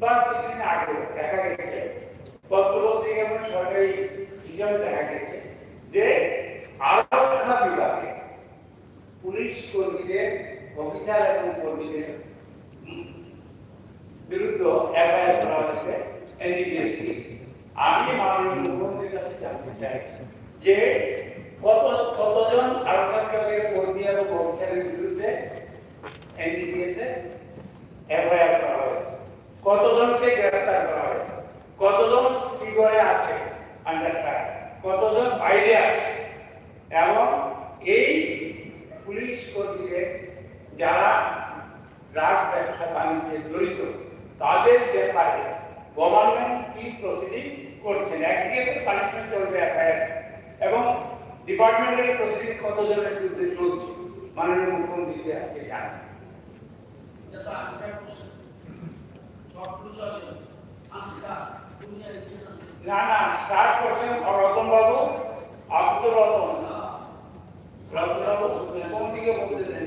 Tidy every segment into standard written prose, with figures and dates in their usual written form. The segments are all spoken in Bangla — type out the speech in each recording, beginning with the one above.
বা কিছুদিন আগে দেখা গেছে পত্রপত্রিকা এবং সরকারি হিসাবে দেখা গেছে যে আরক্ষা বিভাগে পুলিশ কর্মীদের অফিসার এবং কর্মীদের বিরুদ্ধে এফআইআর করা হয়েছে এনডিপিএস। আমি মাননীয় মুখ্যমন্ত্রীর কাছে জানতে চাই যে কতজন আরক্ষা বিভাগের কর্মী এবং অফিসারের বিরুদ্ধে এনডিপিএস এফআইআর করা হয়েছে, কতজনকে গ্রেফতার করা হয়েছে, কতজন শ্রীগড়ে আছে আন্ডার ট্রায়াল, কতজন বাইরে আছে, এবং এই পুলিশ কর্মীদের যারা ড্রাগ ব্যবসা বাণিজ্যে জড়িত তাদের ব্যাপারে গভর্নমেন্ট কি প্রসিডিং করছেন। একদিকে তো পানিশমেন্ট চলবে এফআইআর, এবং ডিপার্টমেন্টের প্রসিডিং কতজনের বিরুদ্ধে চলছে মাননীয় মুখ্যমন্ত্রী আজকে জানেন। না না, স্টার্ট করছেন রতন বাবু, আব্দুর রতন বাবু কোন দিকে বলতে দেন।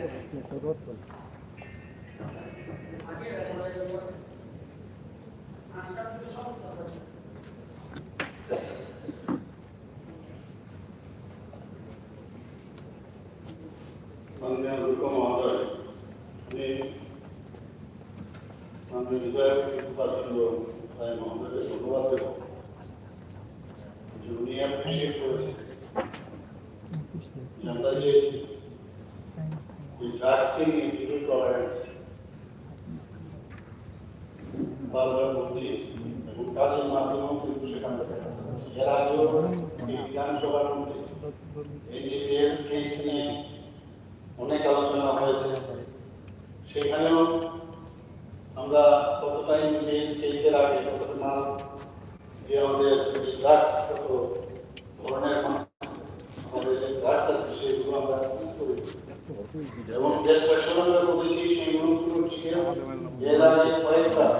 माननीय अध्यक्ष महोदय, माननीय विधायक राय महोदय धन्यवाद देव उन्हें अप्रिशिएट जनता जी ड्रग्स के जीरो टॉलरेंस बार-बार बोलती এবং কাজের মাধ্যমেও কিন্তু সেখান থেকে এর আগেও বিধানসভার মধ্যে এনডিপিএস কেস নিয়ে অনেক আলোচনা হয়েছে। সেখানেও আমরা কতটা এনডিপিএস কেসের আগে কতটা মাল যে আমাদের ড্রাগস কত ধরনের আমাদের ড্রাগস আছে সেগুলো আমরা সিজ করেছি এবং ডিস্ট্রাকশন আমরা করেছি সেইগুলো পুরো ডিটেইলস এর আগে কয়েকবার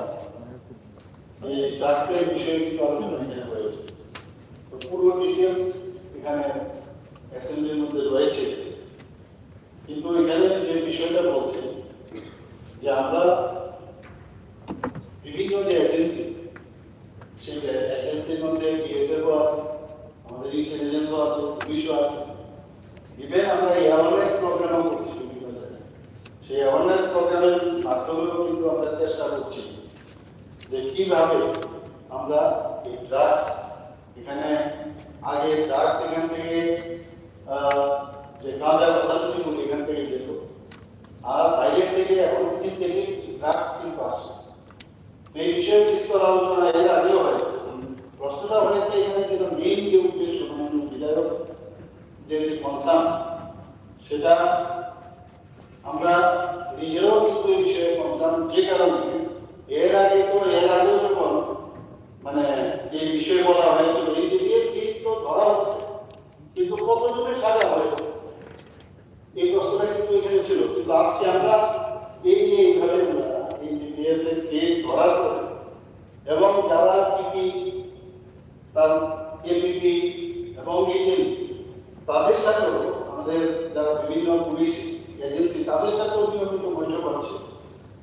এই ড্রাগসের বিষয়ে কিন্তু আলোচনা হয়েছে। তো পুরো ডিটেইলস এখানে অ্যাসেম্বলির মধ্যে রয়েছে। কিন্তু এখানে যে বিষয়টা বলছে যে আমরা বিভিন্ন যে এজেন্সি সেই এজেন্সির মধ্যে বিএসএফও আছে, আমাদের ইন্টেলিজেন্সও আছে, পুলিশও আছে, ইভেন আমরা অ্যাওয়ারনেস প্রোগ্রামও করছি বিভিন্ন জায়গায়। সেই অ্যাওয়ারনেস প্রোগ্রামের মাধ্যমেও কিন্তু আমরা চেষ্টা করছি যে কিভাবে আমরা এই ড্রাগস এখানে আগে ড্রাগস এখান থেকে যে গাঁজার কথা যদি বলি এখান থেকে যেত, আর বাইরে থেকে এখন সিনথেটিক ড্রাগস কিন্তু আসে। এই বিষয়ে বিস্তর আলোচনা এর আগেও হয়েছে। প্রশ্নটা হয়েছে এখানে যেন মেইন যে উদ্দেশ্য মাননীয় বিধায়ক যে কনসার্ন সেটা আমরা নিজেরাও কিন্তু এই বিষয়ে কনসার্ন, যে কারণে এর আগেও যখন মানে এই বিষয়ে বলা হয়েছিল এনডিপিএস কেস তো ধরা হচ্ছে কিন্তু কতজনের সাজা হয়েছে এই প্রশ্নটা কিন্তু এখানে ছিল। কিন্তু আজকে আমরা এই যে এইভাবে এনডিপিএস এর কেস ধরার পরে এবং যারা পিপি তার এপিপি এবং ইটেল তাদের সাথেও আমাদের যারা বিভিন্ন পুলিশ এজেন্সি তাদের সাথেও নিয়মিত বৈঠক হচ্ছে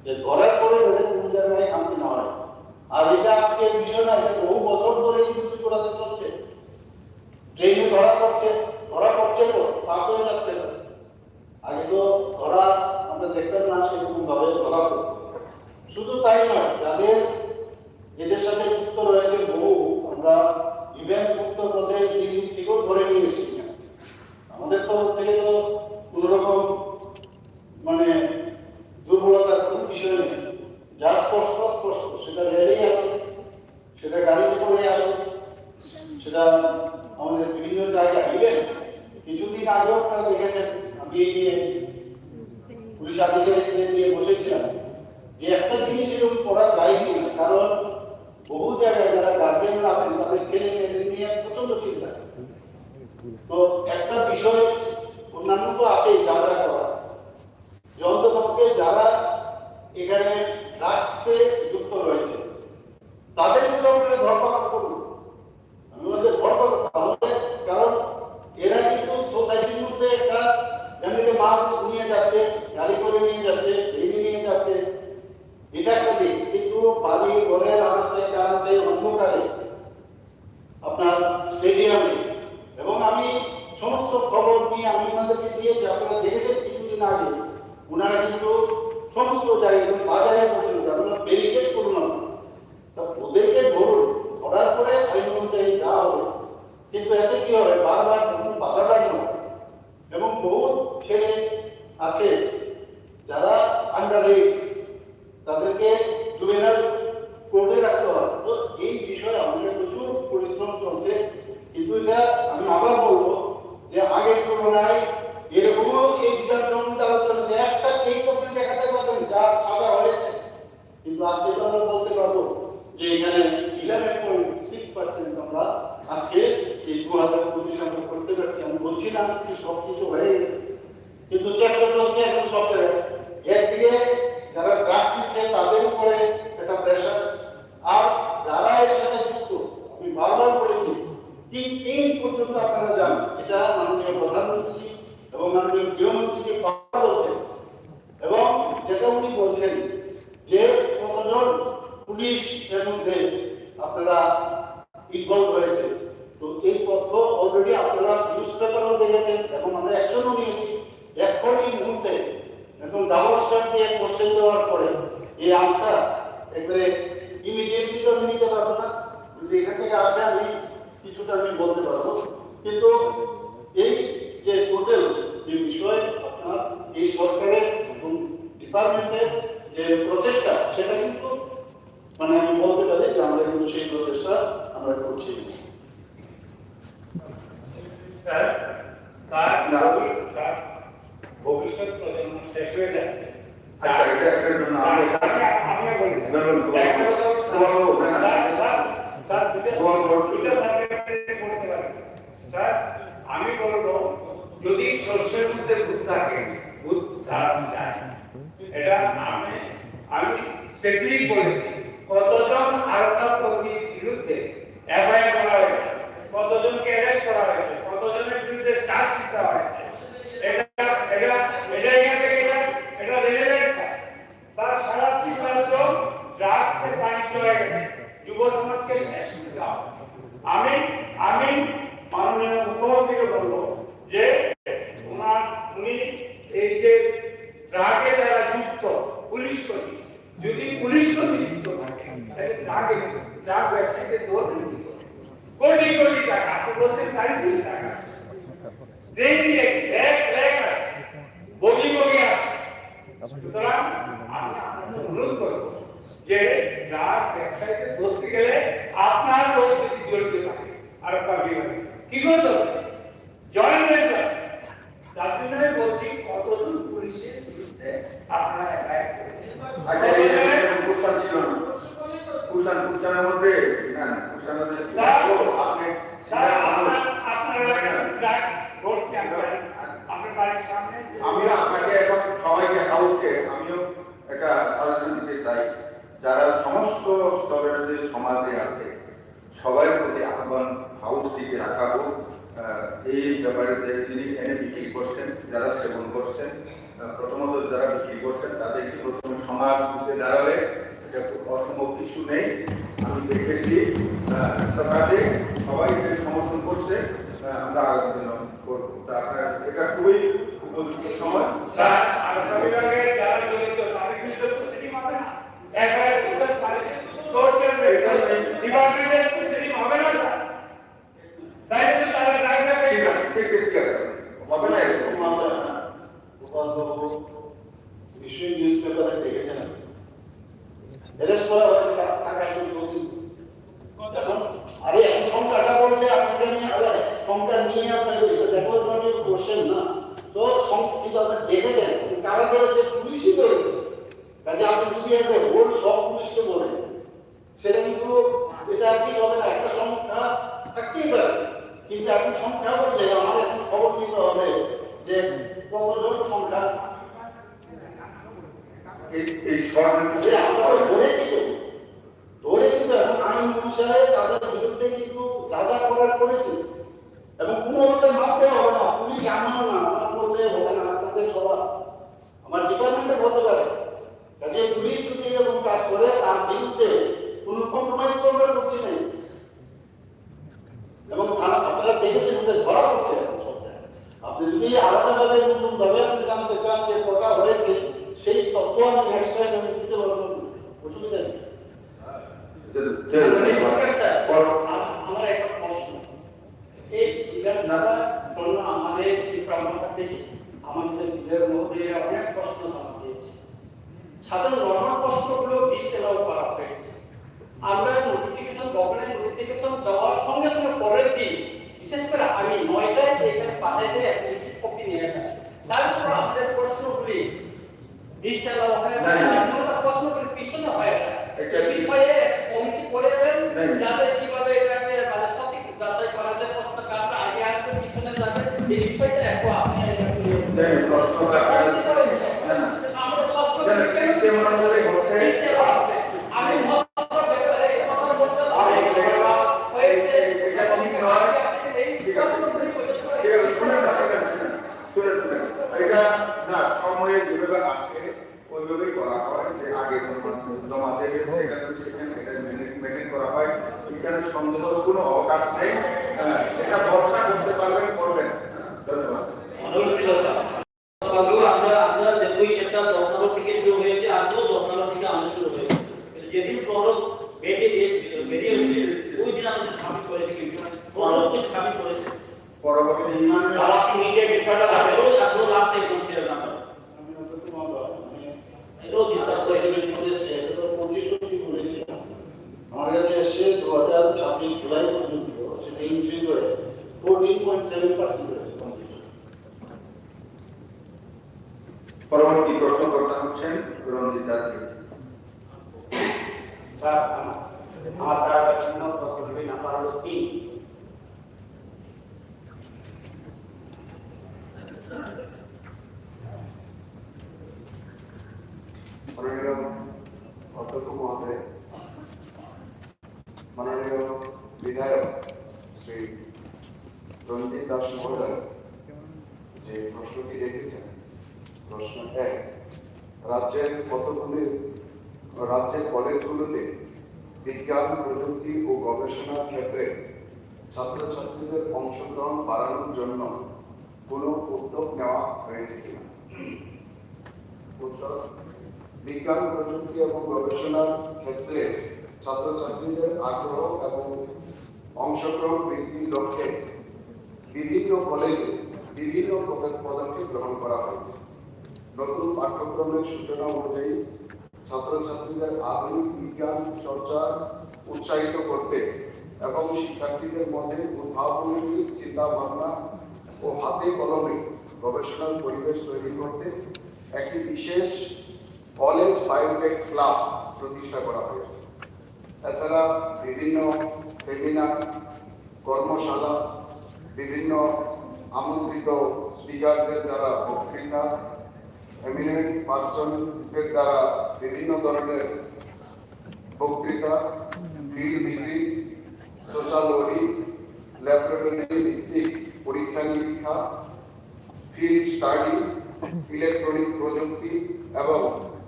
যে ধরার পরে যাদের কোনো জায়গায় শান্তি না হয়। আর এটা আজকে বিষয় না, এটা বহু বছর ধরে কিন্তু করাতে চলছে। ট্রেনে ধরা পড়ছে তো পাস হয়ে যাচ্ছে না। আগে তো ধরা আমরা দেখতাম না সেরকম ভাবে ধরা পড়তো। শুধু তাই নয়, যাদের এদের সাথে যুক্ত রয়েছে বহু, আমরা ইভেন উত্তরপ্রদেশ দিল্লি থেকেও ধরে নিয়ে এসেছি। আমাদের তরফ থেকে তো কোনোরকম মানে দুর্বলতার কোনো বিষয় নেই, যা স্পষ্ট সেটা রেলেই আসে, সেটা গাড়িতে করে আসে, সেটা আমাদের বিভিন্ন জায়গায় ইভেন কিছুদিন আগেও আপনারা দেখেছেন আমি এই নিয়ে পুলিশ আধিকারিকদের নিয়ে বসেছিলাম যে একটা জিনিস এরকম করা যায় কিনা, কারণ বহু জায়গায় যারা গার্জেনরা আছেন তাদের ছেলে মেয়েদের নিয়ে প্রচন্ড চিন্তা। তো একটা বিষয় অন্যান্য তো আছেই যা যা করা, যে অন্ততপক্ষে যারা এখানে ড্রাগসে যুক্ত রয়েছে তাদের যদি আপনারা ধরপাকড় করুন, আমাদের ধরপাকড় তাহলে, কারণ এরা কিন্তু সোসাইটির মধ্যে একটা এমনিতে মাল নিয়ে যাচ্ছে, গাড়ি করে নিয়ে যাচ্ছে, ট্রেনে নিয়ে যাচ্ছে, এটা একটা দিক। কিন্তু পালিয়ে ঘরের আনাচে অন্ধকারে আপনার স্টেডিয়ামে, এবং আমি সমস্ত খবর নিয়ে আমি ওনাদেরকে দিয়েছি, আপনারা দেখেছেন কিছুদিন আগে ওনারা কিন্তু সমস্ত জায়গায় বাজারে পর্যন্ত আপনারা ব্যারিকেড করুন, তা ওদেরকে ধরুন, ধরার পরে আইন অনুযায়ী যা হবে। কিন্তু এতে কি হবে, বারবার বাধা দাঁড়ানো, এবং বহু ছেলে আছে যারা আন্ডার এজ, তাদেরকে জুভেনাইল কোর্টে রাখতে হয়। তো এই বিষয়ে আমাদের প্রচুর পরিশ্রম চলছে, কিন্তু এটা আমি আবার বলবো যে আগের তুলনায় এরকমও এই বিধানসভা আলোচনা যে একটা কেস আপনি দেখাতে পারবেন যার সাজা হয়েছে, কিন্তু আজকে তো আমরা বলতে পারবো যে এখানে 11.6% আমরা আজকে এই 2025 আমরা করতে পারছি। আমি বলছি না যে সব কিছু হয়ে গেছে, কিন্তু চেষ্টা চলছে এখন সরকারের। একদিকে যারা ড্রাগস দিচ্ছে তাদের উপরে একটা প্রেশার, আর যারা এর সাথে যুক্ত, আমি বারবার বলেছি তিন পর্যন্ত আপনারা যান, এটা মাননীয় প্রধানমন্ত্রী এবং মাননীয় গৃহমন্ত্রীকে বারবার বলছেন, এবং যেটা উনি বলছেন যে কতজন পুলিশ এর মধ্যে আপনারা ইনভলভ হয়েছে। তো এই তথ্য অলরেডি আপনারা নিউজ পেপারও দেখেছেন এবং আমরা অ্যাকশনও নিয়েছি। এখন এই মুহূর্তে এখন ডাবল স্টার দিয়ে কোশ্চেন দেওয়ার পরে এই আনসার একবারে ইমিডিয়েটলি তো নিতে পারবো না, যদি এখান থেকে আসে আমি কিছুটা আমি বলতে পারবো, কিন্তু এই যে টোটাল যে বিষয় আপনার এই সরকারের এবং ডিপার্টমেন্টের যে প্রচেষ্টা, সেটা কিন্তু মানে আমি বলতে পারি যে আমরা কিন্তু সেই প্রচেষ্টা আমরা করছি। ভবিষ্যৎ প্রজন্ম শেষ হয়ে যাচ্ছে। আচ্ছা, এটা একটা জন্য আমি বলছি স্যার, আমি বলবো যদি শস্যের মধ্যে ভূত থাকে, ভূত ধারণ যায়, এটা আমি স্পেসিফিক বলেছি কতজন আরোগ্য কর্মীর বিরুদ্ধে এফআইআর করা হয়েছে, কতজনকে অ্যারেস্ট করা হয়েছে, কতজনের বিরুদ্ধে চার্জশিট দেওয়া হয়েছে, এটা রেলেভেন্ট স্যার। সারা পৃথিবীতে ড্রাগসের বাণিজ্য হয়ে গেছে, যুব সমাজকে শেষ করতে হবে। আমি মাননীয় মুখ্যমন্ত্রীকে বলবো যে উনি এই যে ড্রাগে যারা যুক্ত পুলিশ কর্মী, যদি পুলিশ কর্মী যুক্ত থাকে তাহলে ড্রাগ ব্যবসায়ীদের ধরবেন কোটি কোটি টাকা, আপনি বলছেন 4 কোটি টাকা বগি আছে। সুতরাং আমি আপনাকে অনুরোধ করবো যে ড্রাগ ব্যবসায়ীদের ধরতে গেলে আপনার লোক যদি জড়িত থাকে আর কি করতে হবে, জয়েন হয়ে যাবে। তার জন্য বলছি কতজন পুলিশের বিরুদ্ধে আপনারা এফআইআর করেছেন। আচ্ছা, এই কুশান ছিল না, কুশানের মধ্যে না না কুশানের মধ্যে আপনি আমিও আপনাকে এখন সবাইকে হাউসকে আমিও একটা সাজেশন দিতে চাই, যারা সমস্ত স্তরের যে সমাজে আছে সবাই প্রতি আহ্বান হাউস থেকে রাখা হোক এই ব্যাপারে যে যিনি এনে বিক্রি করছেন, যারা সেবন করছেন, প্রথমত যারা বিক্রি করছেন তাদেরকে প্রথমে সমাজ বুঝে দাঁড়ালে এটা অসম্ভব কিছু নেই। আমি দেখেছি তাদের সবাই এটাকে সমর্থন করছে, আমরা আগামী দিন করবো। আপনার এটা খুবই উপযুক্ত সময়। স্যার, আরোগ্য বিভাগের যারা জড়িত তাদের বিরুদ্ধে প্রসিডিং হবে না, এফআইআর করতে পারে ডিপার্টমেন্টের প্রসিডিং হবে না স্যার। তাই তো তারা ড্রাইভার ঠিক আছে, ঠিক আছে, হবে না এরকম আমরা গোপালবাবু বিশ্বের নিউজ পেপারে দেখেছেন অ্যারেস্ট করা হয়েছে টাকা শুরু এখন। আরে এখন সংখ্যাটা বললে আপনাকে আমি আলাদা সংখ্যা নিয়ে আপনাকে that was not your question না। তো সংখ্যা কিন্তু আপনি দেখেছেন কারা ধরেছে, পুলিশই ধরেছে। কাজে আপনি যদি এসে হোল সব পুলিশকে বলেন সেটা কিন্তু এটা ঠিক হবে না। একটা সংখ্যা থাকতেই পারে, কিন্তু এখন সংখ্যা বললে আমার এখন খবর নিতে হবে যে কতজন সংখ্যা এই শর্ট আমরা ধরেছি তো এখন আইন অনুসারে তাদের বিরুদ্ধে কিন্তু দাদা করার করেছে, এবং কোনো অবস্থায় মাপতে হবে না। পুলিশ আমারও না, আমার বললে হবে না, আপনাদের সবার আমার ডিপার্টমেন্টে হতে পারে। কাজে পুলিশ যদি এরকম কাজ করে তার বিরুদ্ধে আমার একটা প্রশ্ন, এই বিধানসভার জন্য আমাদের এই প্রাঙ্গণটা থেকে আমাদের বিধায়ক মহোদয়ের অনেক প্রশ্ন জমা দিয়েছে। সাধারণ নর্মাল প্রশ্নগুলো ডিসএলাউ করা হয়েছে। আমরা নোটিফিকেশন, গভর্নমেন্ট নোটিফিকেশন দেওয়ার সঙ্গে সঙ্গে পরের দিন, বিশেষ করে আমি 9টায় এখানে পাঠাইতে একটা রিসিভ কপি নিয়ে আসি, তারপর আমাদের প্রশ্নগুলি ডিসএলাউ হয়ে যায়, প্রশ্নগুলি পিছনে হয়ে যায়। এই বিষয়ে কমিটি করে দেন যাতে কিভাবে এটাকে মানে সঠিক যাচাই করা যায়, প্রশ্ন কারটা আগে আসবে পিছনে যাবে, এই বিষয়টা একটু আপনি প্রশ্নটা আমরা প্রশ্ন সিস্টেম অনুযায়ী হচ্ছে আমি এটা না সময়ে যেভাবে আসে ওইভাবেই করা হয়, যে আগে জমা দেবে সেখানে এটা মেনটেন করা হয়। এখানে সন্দেহের কোনো অবকাশ নেই। এটা ভরসা করতে পারবেন, করবেন। ধন্যবাদ। আমরা দেখবই সেটা 10 নম্বর থেকে শুরু হয়েছে, আজও 10 নম্বর থেকে আমাদের শুরু হয়েছে। যেদিন প্রহরক বেরিয়ে ওই দিন আমাদের সাবমিট করেছে, কিন্তু প্রহরক কিছু সাবমিট করেছে। পরবর্তী আপনি নিজে বিষয়টা আসলে লাস্ট একদম শেয়ার না আমি অন্তত মহোদয় এটাও ডিসকাস করে আমার কাছে এসে 2026 জুলাই পর্যন্ত সেটা ইনক্রিজ হয়ে 14.7% হয়েছে। পরবর্তী প্রশ্নকর্তা হচ্ছেন রঞ্জিত দাস। স্যার আমার দ্বারা প্রশ্ন নাম্বার হলো 3। মাননীয় অধ্যক্ষ মহোদয়, মাননীয় বিধায়ক শ্রী রঞ্জিত দাস মহোদয় যে প্রশ্নটি রেখেছেন, প্রশ্ন 1, রাজ্যের কলেজগুলোতে বিজ্ঞান, প্রযুক্তি ও গবেষণার ক্ষেত্রে ছাত্রছাত্রীদের অংশগ্রহণ বাড়ানোর জন্য কোনো উদ্যোগ নেওয়া হয়েছে কিনা? উত্তর: বিজ্ঞান, প্রযুক্তি এবং গবেষণার ক্ষেত্রে ছাত্রছাত্রীদের আগ্রহ এবং অংশগ্রহণ বৃদ্ধির লক্ষ্যে বিভিন্ন কলেজে বিভিন্ন পদক্ষেপ গ্রহণ করা হয়েছে। নতুন পাঠ্যক্রমের সূচনা অনুযায়ী ছাত্রছাত্রীদের আধুনিক বিজ্ঞান চর্চা উৎসাহিত করতে এবং শিক্ষার্থীদের মধ্যে উদ্ভাবনী চিন্তা ভাবনা ও হাতে কলমে গবেষণার পরিবেশ তৈরি করতে একটি বিশেষ কলেজ বায়োটেক ক্লাব প্রতিষ্ঠা করা হয়েছে। এছাড়া বিভিন্ন সেমিনার, কর্মশালা, বিভিন্ন আমন্ত্রিত স্পিকারদের দ্বারা বক্তৃতা, এমিনেন্ট পার্সনদের দ্বারা বিভিন্ন ধরনের বক্তৃতা, field visit, social audit, laboratory ভিত্তিক পরীক্ষা নিরীক্ষা, ফিল্ড স্টাডি, ইলেকট্রনিক প্রযুক্তি এবং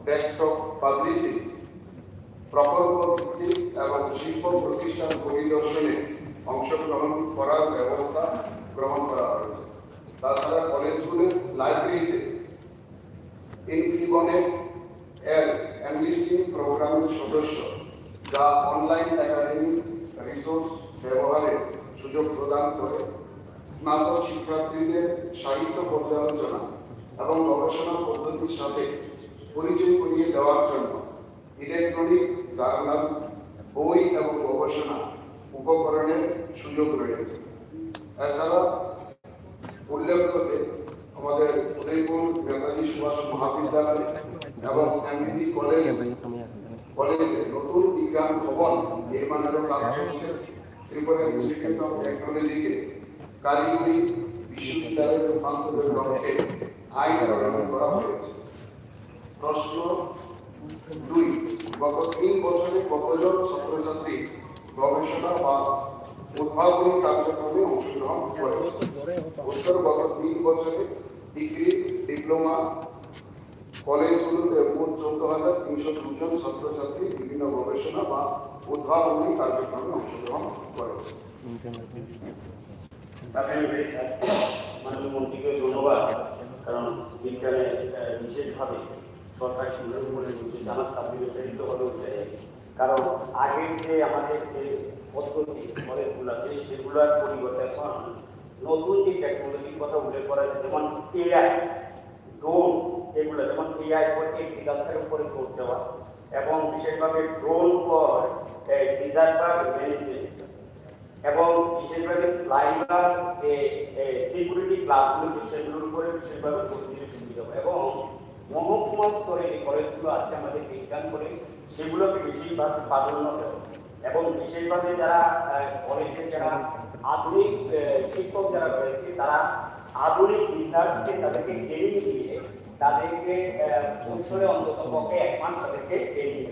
ডেস্কটপ পাবলিশিং, প্রকল্প ভিত্তিক এবং শিল্প প্রতিষ্ঠান পরিদর্শনে অংশগ্রহণ করার ব্যবস্থা গ্রহণ করা হয়েছে। তাছাড়া কলেজগুলোর লাইব্রেরিতে ইনফ্লিবনেট এর এনলিস্টিং প্রোগ্রামের সদস্য, যা অনলাইন একাডেমিক রিসোর্স ব্যবহারের সুযোগ প্রদান করে স্নাতক শিক্ষার্থীদের সাহিত্য পর্যালোচনা এবং গবেষণা পদ্ধতির সাথে পরিচয় করিয়ে দেওয়ার জন্য ইলেকট্রনিক জার্নাল, বই এবং গবেষণা উপকরণের সুযোগ রয়েছে। এছাড়া উল্লেখ্য যে আমাদের উদয়পুর নেতাজি সুভাষ মহাবিদ্যালয় এবং এমবিবি কলেজে নতুন বিজ্ঞান ভবন নির্মাণের কাজ চলছে। ত্রিপুরা ইনস্টিটিউট অফ টেকনোলজিকে কারিগরি বিশ্ববিদ্যালয়ে রূপান্তরের লক্ষ্যে আইন প্রণয়ন করা হয়েছে। প্রশ্ন 2, গত 3 বছরে কতজন ছাত্রছাত্রী গবেষণা বা উদ্ভাবনী কার্যক্রমে অংশগ্রহণ করেছে? উত্তর: গত 3 বছরে ডিগ্রি, ডিপ্লোমা কলেজগুলোতে মোট 14,302 জন ছাত্রছাত্রী বিভিন্ন গবেষণা বা উদ্ভাবনী কার্যক্রমে অংশগ্রহণ করেছে। মাননীয় মন্ত্রীকে ধন্যবাদ, কারণ বিজ্ঞানে বিশেষভাবে সরকার সুন্দর করে জানার সাবজেক্টে ভাবে উঠে কারণ আগের যে আমাদের যে পদ্ধতি কলেজগুলো আছে সেগুলোর পরিবর্তে এখন নতুন যে টেকনোলজির কথা উল্লেখ করা হয়েছে, যেমন এআই, ড্রোন, এগুলো যেমন এআই ফর এগ্রিকালচারের উপরে জোর দেওয়া এবং বিশেষভাবে ড্রোন ফর ডিজাস্টার ম্যানেজমেন্ট এবং বিশেষভাবে স্লাইডার যে সিকিউরিটি ক্লাবগুলো সেগুলোর উপরে বিশেষভাবে জোর দিয়ে সুবিধা এবং মহকুমা স্তরে যে কলেজগুলো আছে আমাদের বিজ্ঞান কলেজ সেগুলোকে বেশিরভাগ প্রাধান্য দেয় এবং বিশেষভাবে যারা কলেজে যারা আধুনিক শিক্ষক যারা রয়েছে তারা আধুনিক রিসার্চকে তাদেরকে ট্রেনিং দিয়ে তাদেরকে কৌশলে অন্তত পক্ষে 1 মাস তাদেরকে ট্রেনিং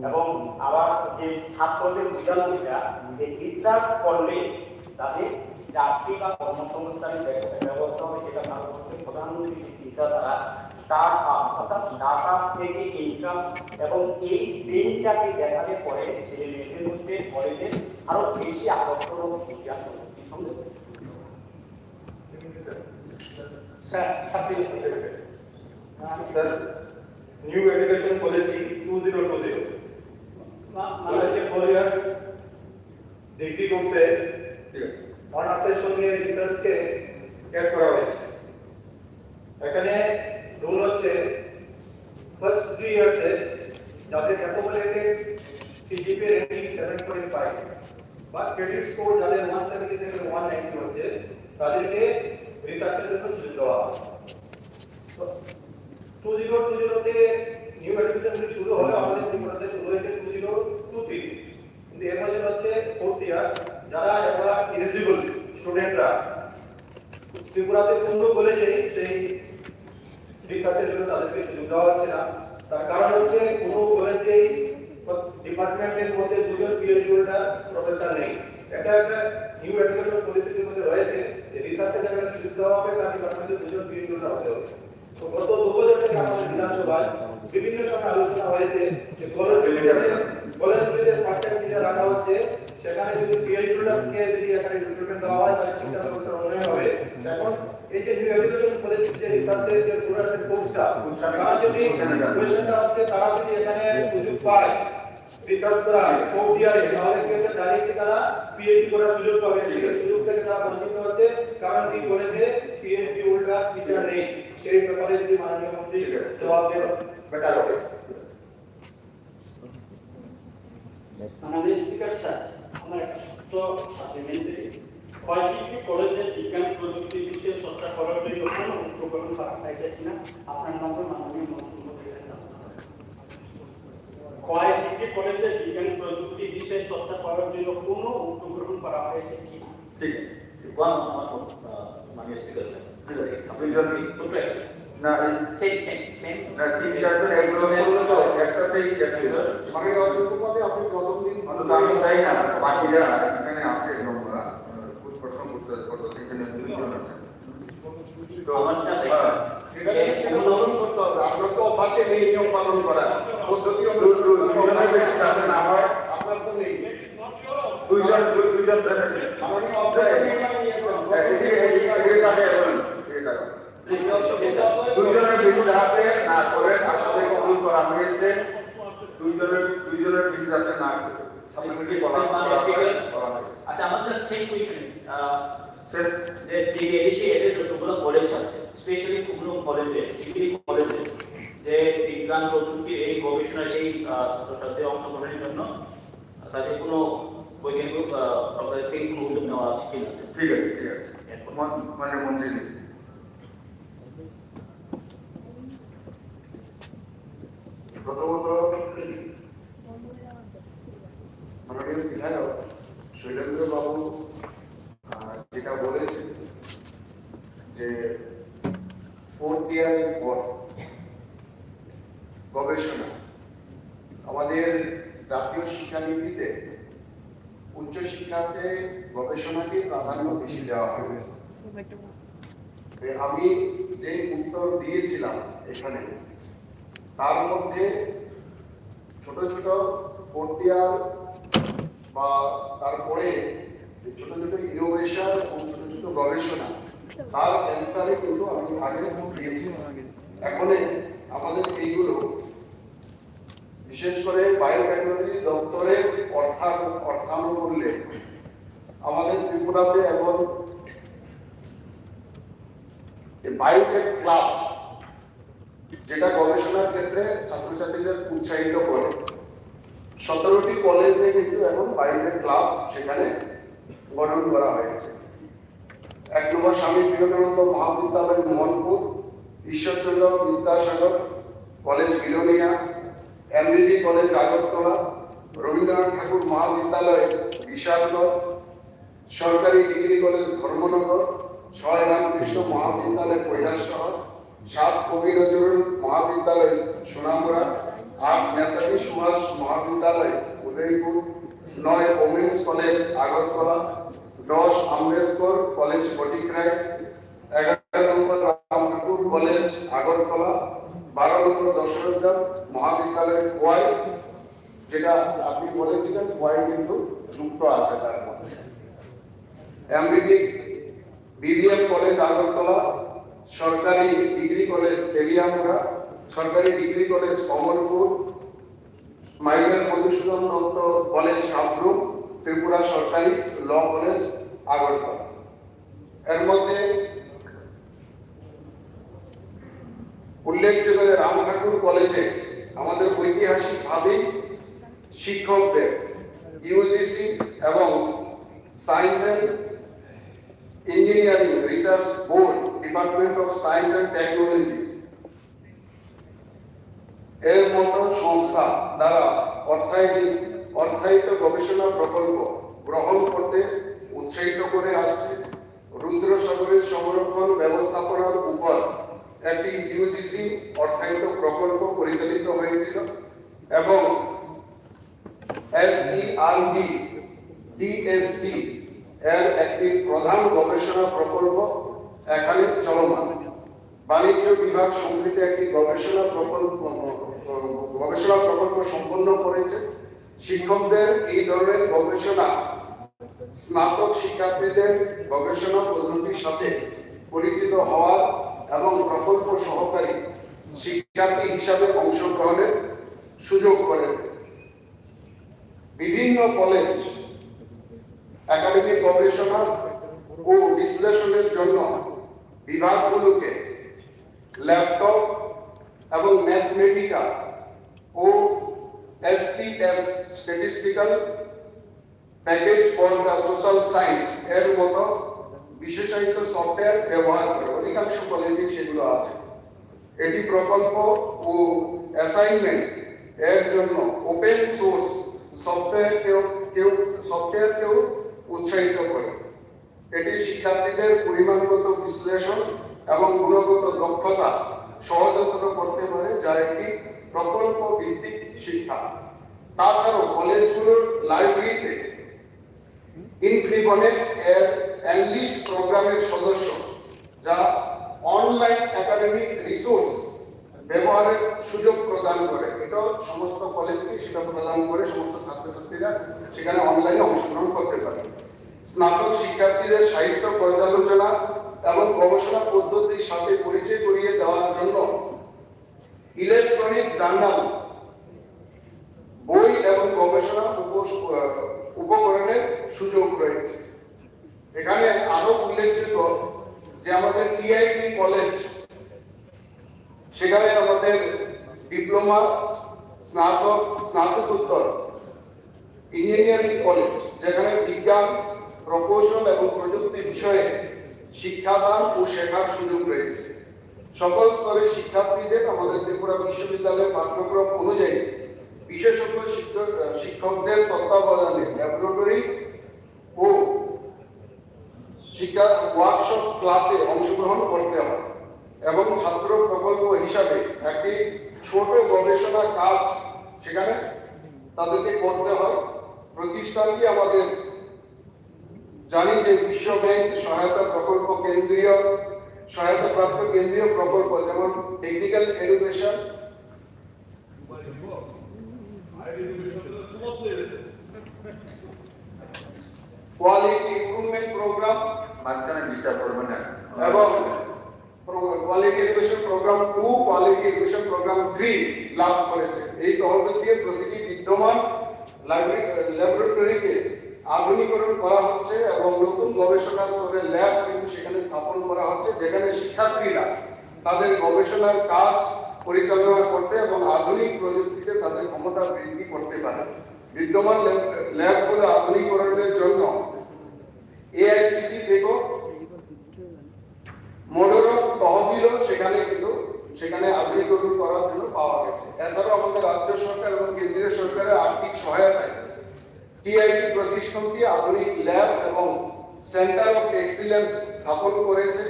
এবং আবার যে ছাত্রদের বোঝানো যেটা যে রিসার্চ করলে তাদের চাকরি বা কর্মসংস্থানের ব্যবস্থা হবে, যেটা ভারতবর্ষের প্রধানমন্ত্রী চিন্তা তারা স্টার্ট আপ অর্থাৎ স্টার্ট আপ থেকে ইনকাম এবং এই ট্রেনটাকে দেখাতে পরে ছেলে মেয়েদের মধ্যে কলেজে আরো বেশি আকর্ষণ ও বিজ্ঞান প্রযুক্তির সঙ্গে Sir, new education policy 2020. কলেজে 4 years ডিগ্রি কোর্সে অনার্সের সঙ্গে রিসার্চকে অ্যাড করা হয়েছে। এখানে রুল হচ্ছে ফার্স্ট 3 ইয়ার্সে যাদের অ্যাকোমোডেটেড সিজিপিএ রেটিং 7.5 বা ক্রেডিট স্কোর যাদের 170 থেকে 190 হচ্ছে তাদেরকে রিসার্চের জন্য সুযোগ দেওয়া হয়। 2020 তে নিউ এডুকেশন শুরু হলো, আমাদের ত্রিপুরাতে শুরু হয়েছে 2023, কিন্তু এর মধ্যে হচ্ছে 4th ইয়ার যারা এবার এলিজিবল স্টুডেন্টরা ত্রিপুরাতে কোনো কলেজে সেই রিসার্চের জন্য তাদেরকে সুযোগ দেওয়া হচ্ছে না। তার কারণ হচ্ছে কোনো কলেজেই ডিপার্টমেন্টের মধ্যে দুজন পিএইচডি হোল্ডার প্রফেসর নেই। এটা একটা নিউ এডুকেশন পলিসির মধ্যে রয়েছে যে রিসার্চের জন্য সুযোগ দেওয়া হবে তার ডিপার্টমেন্টে দুজন পিএইচডি হোল্ডার হতে হবে। তো গত 2 বছর থেকে আমাদের বিধানসভায় বিভিন্ন সময় আলোচনা হয়েছে যে কলেজগুলিতে পার্ট টাইম টিচার রাখা হচ্ছে, সেখানে যদি পিএইচডি হোল্ডারকে যদি এখানে রিক্রুটমেন্ট দেওয়া হয় তাহলে শিক্ষা ব্যবস্থার উন্নয়ন হবে। এখন এই যে নিউ এডুকেশন পলিসি যে রিসার্চের যে স্টুডেন্টের কোর্সটা তারা যদি কোয়েশ্চনটা হচ্ছে তারা যদি এখানে সুযোগ পায় রিসার্চ করা 4th ইয়ারে তাহলে কি হচ্ছে ডাইরেক্টলি তারা পিএইচডি করার সুযোগ পাবে। সেই সুযোগ থেকে তারা বঞ্চিত হচ্ছে কারণ এই কলেজে পিএইচডি হোল্ডার টিচার নেই। সেই ব্যাপারে যদি মাননীয় মন্ত্রী জবাব দেন বেটার হবে। আমাদের স্পিকার স্যার আমার একটা ছোট্ট সাপ্লিমেন্টারি কয়েকটি কলেজে বিজ্ঞান প্রযুক্তি বিষয়ে চর্চা করার জন্য কোনো উপকরণ করা হয়েছে কিনা আপনার নম্বর মাননীয় মন্ত্রী মহোদয়ের কাছে কয়েকটি কলেজে বিজ্ঞান প্রযুক্তি বিষয়ে চর্চা করার জন্য কোনো উপকরণ করা হয়েছে কিনা? ঠিক ওয়ান মাননীয় স্পিকার স্যার আপনি যদি ছোট একটা না সেম না 3-4 জন এগুলো করলে তো একটাতেই শেষ হয়ে যাবে। মানে রাজনীতিতে আপনি প্রথম দিন অন্তত আমি চাই না বাকিরা এখানে আসে এবং খুব প্রশ্ন করতে এখানে 2 জন আছে। তো আমার চাষে সেটা নতুন করতে হবে। আপনার তো অভ্যাসে নেই নিয়ম পালন করা পদ্ধতি দুজনের বেশি যাতে না হয়, আপনার তো নেই। 2 জন আমাকে অভ্যাস দুইজনের বেশি যাতে না করে আপনাদের কবুল করা হয়েছে, দুইজনের বেশি যাতে না সাবমিট করা হয়। আচ্ছা আমার জাস্ট সেম কোয়েশ্চন স্যার যে এডিসি এর যতগুলো কলেজ আছে স্পেশালি কোন কলেজে ডিগ্রি কলেজে যে বিজ্ঞান প্রযুক্তির এই গবেষণার এই ছাত্রছাত্রীদের অংশগ্রহণের জন্য তাদের কোনো বৈজ্ঞানিক সরকারের থেকে কোনো উদ্যোগ নেওয়া আছে কিনা? ঠিক আছে মানে মন্ত্রী প্রথমত আমাদের বিধায়ক শৈলেন্দ্র বাবু যেটা বলেছে যে 4th ইয়ারের পর গবেষণা আমাদের জাতীয় শিক্ষানীতিতে উচ্চশিক্ষাতে গবেষণাকে প্রাধান্য বেশি দেওয়া হয়েছে। আমি যে উত্তর দিয়েছিলাম এখানে তার মধ্যে ছোট ছোট 4th ইয়ার বা তারপরে ছোট ছোট ইনোভেশন এবং ছোট ছোট গবেষণা তার অ্যান্সারে কিন্তু আমি আগে দিয়েছি। এখন আমাদের এইগুলো বিশেষ করে বায়োটেকনোলজি দপ্তরের অর্থানুকূল্যে আমাদের ত্রিপুরাতে এখন বায়োটেক ক্লাব, যেটা গবেষণার ক্ষেত্রে ছাত্রছাত্রীদের উৎসাহিত করে, 17টি কলেজে কিন্তু এখন বায়োটেক ক্লাব সেখানে গঠন করা হয়েছে। 1 নম্বর স্বামী বিবেকানন্দ মহাবিদ্যালয় Mohanpur, Ishwarchandra Vidyasagar college Belonia, MBB college Agartala, Rabindranath Thakur মহাবিদ্যালয় বিশালগড়, সরকারি ডিগ্রি কলেজ ধর্মনগর, 6 রামকৃষ্ণ মহাবিদ্যালয় কৈলাসহর, 7 কবি নজরুল মহাবিদ্যালয় সোনামুড়া, 8 নেতাজি সুভাষ মহাবিদ্যালয় Udaipur, 9 women's college Agartala, 10 Ambedkar college ফটিকরায়, 11 নম্বর রাম ঠাকুর কলেজ আগরতলা, 12 নম্বর দশরথ মহাবিদ্যালয় কোয়াই, যেটা আপনি বলেছিলেন কোয়াই কিন্তু যুক্ত আছে তার মধ্যে, এমবিবি বিবিএম কলেজ আগরতলা, সরকারি ডিগ্রি কলেজ তেলিয়ামুড়া, সরকারি degree college Kamalpur, Michael Madhusudan Dutta college Sabroom, Tripura সরকারি ল কলেজ আগরতলা। এর মধ্যে উল্লেখযোগ্য রাম ঠাকুর কলেজে আমাদের ঐতিহাসিকভাবে শিক্ষকদের ইউজিসি এবং science and engineering research board, department of science and technology এর মতো সংস্থা দ্বারা অর্থায়িত গবেষণা প্রকল্প গ্রহণ করতে উৎসাহিত করে আসছে। রুদ্র সাগরের সংরক্ষণ ব্যবস্থাপনার উপর একটি ইউজিসি অর্থায়িত প্রকল্প পরিচালিত হয়েছিল এবং SERB DST এর একটি প্রধান গবেষণা প্রকল্প এখানে চলমান। বাণিজ্য বিভাগ সম্প্রতি একটি গবেষণা প্রকল্প সম্পন্ন করেছে। শিক্ষকদের এই ধরনের গবেষণা স্নাতক শিক্ষার্থীদের গবেষণা পদ্ধতির সাথে পরিচিত হওয়ার এবং প্রকল্প সহকারী শিক্ষার্থী হিসাবে অংশগ্রহণের সুযোগ করে। বিভিন্ন কলেজ একাডেমিক গবেষণা ও বিশ্লেষণের জন্য বিভাগগুলোকে ল্যাপটপ এবং ম্যাথমেটিকা ও SPS statistical package for the social science এর মতো বিশেষায়িত সফটওয়্যার ব্যবহার করে। অধিকাংশ কলেজে সেগুলো আছে। এটি প্রকল্প ও অ্যাসাইনমেন্ট এর জন্য ওপেন সোর্স সফটওয়্যারকেও উৎসাহিত করে। এটি শিক্ষার্থীদের পরিমাণগত বিশ্লেষণ এবং গুণগত দক্ষতা সহজতর করতে পারে, যা একটি প্রকল্প ভিত্তিক শিক্ষা। তাছাড়াও কলেজগুলোর লাইব্রেরিতে ইনফ্রিবনেট এর এনলিস্ট প্রোগ্রামের সদস্য, যা অনলাইন একাডেমিক রিসোর্স ব্যবহারের সুযোগ প্রদান করে। এটা সমস্ত কলেজকে সেটা প্রদান করে সমস্ত ছাত্রছাত্রীরা সেখানে অনলাইনে অংশগ্রহণ করতে পারে। স্নাতক শিক্ষার্থীদের সাহিত্য পর্যালোচনা এবং গবেষণা পদ্ধতির সাথে পরিচয় করিয়ে দেওয়ার জন্য ইলেকট্রনিক জার্নাল, বই এবং গবেষণা উপকরণের সুযোগ রয়েছে। এখানে আরো উল্লেখযোগ্য যে আমাদের টিআইটি কলেজ, সেখানে আমাদের ডিপ্লোমা, স্নাতকোত্তর ইঞ্জিনিয়ারিং কলেজ, যেখানে বিজ্ঞান, প্রকৌশল এবং প্রযুক্তি বিষয়ে শিক্ষাদান ও শেখার সুযোগ রয়েছে। সকল স্তরের শিক্ষার্থীদের আমাদের ত্রিপুরা বিশ্ববিদ্যালয়ের পাঠ্যক্রম অনুযায়ী বিশেষজ্ঞ শিক্ষকদের তত্ত্বাবধানে ল্যাবরেটরি ও শিক্ষা ওয়ার্কশপ ক্লাসে অংশগ্রহণ করতে হয় এবং ছাত্র প্রকল্প হিসাবে একটি ছোট গবেষণা কাজ সেখানে তাদেরকে করতে হয়। প্রতিষ্ঠানটি আমাদের জানি যে বিশ্ব ব্যাংক সহায়তা প্রকল্প সহায়তাপ্রাপ্ত কেন্দ্রীয় প্রকল্প, যেমন technical education, quality improvement programme মাঝখানে ডিস্টার্ব করবেন না এবং quality education programme 2, quality education programme 3 লাভ করেছে। এই তহবিল দিয়ে প্রতিটি বিদ্যমান ল্যাবরেটরিকে আধুনিকরণ করা হচ্ছে এবং নতুন গবেষণা স্তরের ল্যাব কিন্তু সেখানে স্থাপন করা হচ্ছে, যেখানে শিক্ষার্থীরা তাদের গবেষণার কাজ পরিচালনা করতে এবং আধুনিক প্রযুক্তিতে তাদের ক্ষমতা বৃদ্ধি করতে পারে। বিদ্যমান ল্যাবগুলো আধুনিকরণের জন্য এআইসিটি থেকে মনোরম তহবিলও সেখানে আধুনিকরণ করার জন্য পাওয়া গেছে। এছাড়াও আমাদের রাজ্য সরকার এবং কেন্দ্রীয় সরকারের আর্থিক সহায়তায় টিআইটি প্রতিষ্ঠানটি আধুনিক ল্যাব এবং সেন্টার অফ এক্সিলেন্স স্থাপন করেছে,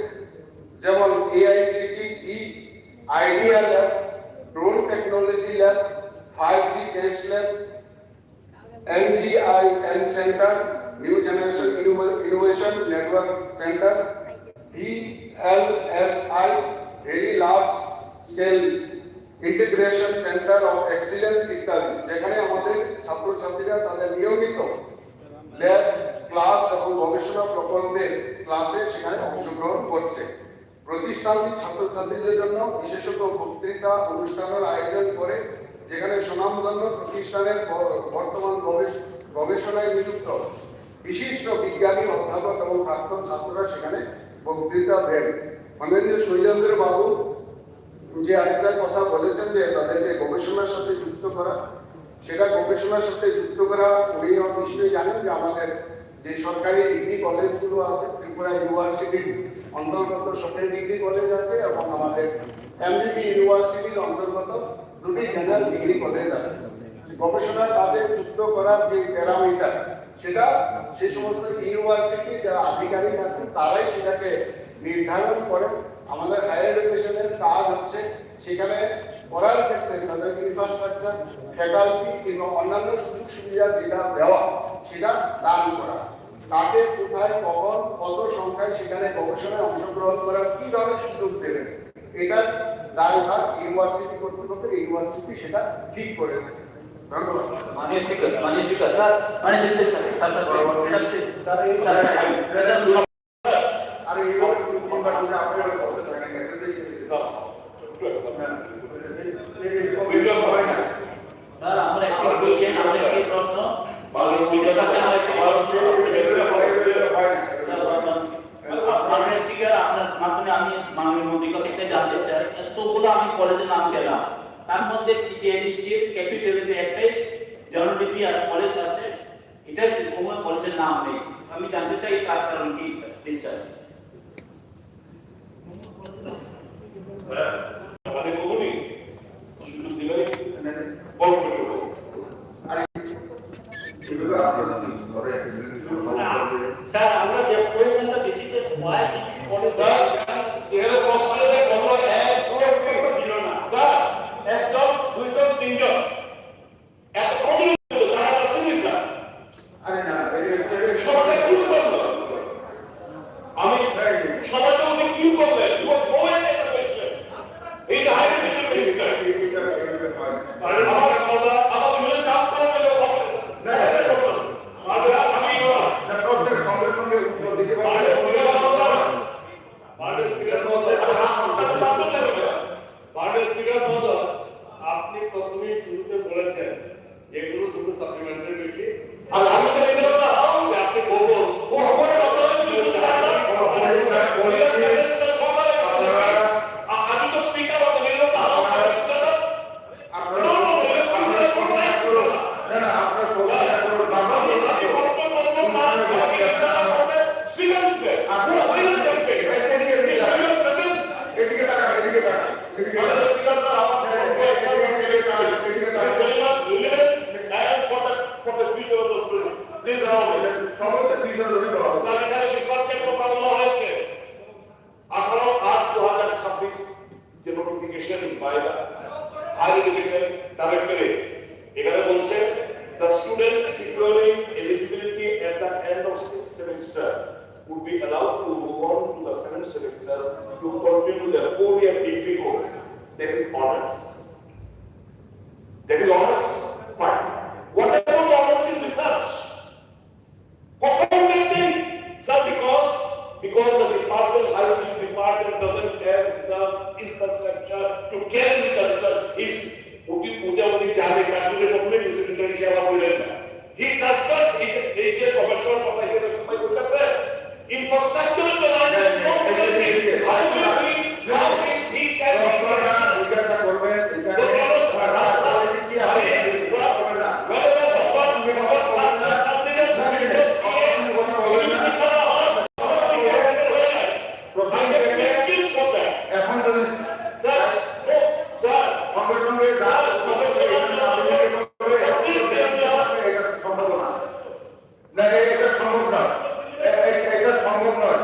যেমন AICTE idea lab, drone technology lab, 5G test lab, NGIN centre, new generation innovation network centre, VLSI very large scale integration centre of excellence ইত্যাদি, যেখানে আমাদের ছাত্রছাত্রীরা তাদের নিয়মিত ল্যাব ক্লাস এবং গবেষণা প্রকল্পের ক্লাসে সেখানে অংশগ্রহণ করছে। প্রতিষ্ঠানটি ছাত্রছাত্রীদের জন্য বিশেষত বক্তৃতা অনুষ্ঠানের আয়োজন করে, যেখানে সুনামধন্য প্রতিষ্ঠানের বর্তমান গবেষণায় নিযুক্ত বিশিষ্ট বিজ্ঞানী, অধ্যাপক এবং প্রাক্তন ছাত্ররা সেখানে বক্তৃতা দেন। মাননীয় শৈলেন্দ্র বাবু যে আরেকটা কথা বলেছেন যে তাদেরকে গবেষণার সাথে যুক্ত করা, সেটা গবেষণার সাথে যুক্ত করা উনিও নিশ্চয়ই জানেন যে আমাদের যে সরকারি ডিগ্রি কলেজগুলো আছে, ত্রিপুরা ইউনিভার্সিটির অন্তর্গত সরকারি ডিগ্রি কলেজ আছে এবং আমাদের এমবিবি ইউনিভার্সিটির অন্তর্গত দুটি জেনারেল ডিগ্রি কলেজ আছে। গবেষণার কাজে যুক্ত করার যে প্যারামিটার, সেটা সেই সমস্ত ইউনিভার্সিটি যারা আধিকারিক আছেন তারাই সেটাকে নির্ধারণ করেন। আমাদের হায়ার এডুকেশনের কাজ হচ্ছে সেখানে করার ক্ষেত্রে তাদের ইনফ্রাস্ট্রাকচার, ফ্যাকাল্টি কিংবা অন্যান্য সুযোগ সুবিধা যেটা দেওয়া সেটা দান করা। তাকে কোথায়, কখন, কত সংখ্যায় সেখানে গবেষণায় অংশগ্রহণ করার কি ধরনের সুযোগ দেবেন, এটার দায়ভার ইউনিভার্সিটি কর্তৃপক্ষের, ইউনিভার্সিটি সেটা ঠিক করে দেবে। ধন্যবাদ। মাননীয় স্পিকার স্যার, আর এইভাবে তিনবার করে আপনারা বলতে থাকেন, একটা দেশে স্যার আমরা একটা কোশ্চেন, আমাদের একটি প্রশ্ন মাননীয় স্পিকার, আপনার মাধ্যমে আমি মাননীয় মন্ত্রীর কাছে একটা জানতে চাই, এতগুলো আমি কলেজের নাম গেলাম, তার মধ্যে টিএনসির ক্যাপিটালে যে একটাই জনডিপি আর কলেজ আছে, এটা কোনো কলেজের নাম নেই। আমি জানতে চাই তার কারণ কি স্যার? আমাদের কখনই সুযোগ দিলে বল করে দেবো। স্যার আমরা যে কোয়েশ্চেনটা দিছি যে ওয়াই ডিগ্রি কলেজ এর প্রশ্নটা বললো 1 2 3 দিল না স্যার, 1 জন 2 জন 3 জন এত কম লোক তারা আসেনি স্যার। আরে না, সবাই কি করলো? আমি সবাই তো উনি কি করলেন? এই যে হাই মিনিস্টার আরে আমার কথা আমার বিরুদ্ধে চাপ করে গেল না, আমি সঙ্গে সঙ্গে উত্তর দিতে আমি আপনি প্রথমেই শুরুতে বলেছেন এগুলো দুটো সাপ্লিমেন্টারি বেশি, আর আমি তো এটা না হাউস আপনি বলুন ও আমার কথা আমি তো স্পিকার হতে গেল না The students securing eligibility at the end of 6th semester would be allowed to move on to the 7th semester to continue their 4-year degree course. That is honors. That is honors. Fine. What about the honors in research? What about that thing? Sir, because the department, higher education department doesn't have the প্রশ্নটা জিজ্ঞাসা করবেন এখানে রাজনীতি কি আছে করবেন না এখন যদি সঙ্গে সঙ্গে এটা সম্ভব না না এটা সম্ভব নয় এটা সম্ভব নয়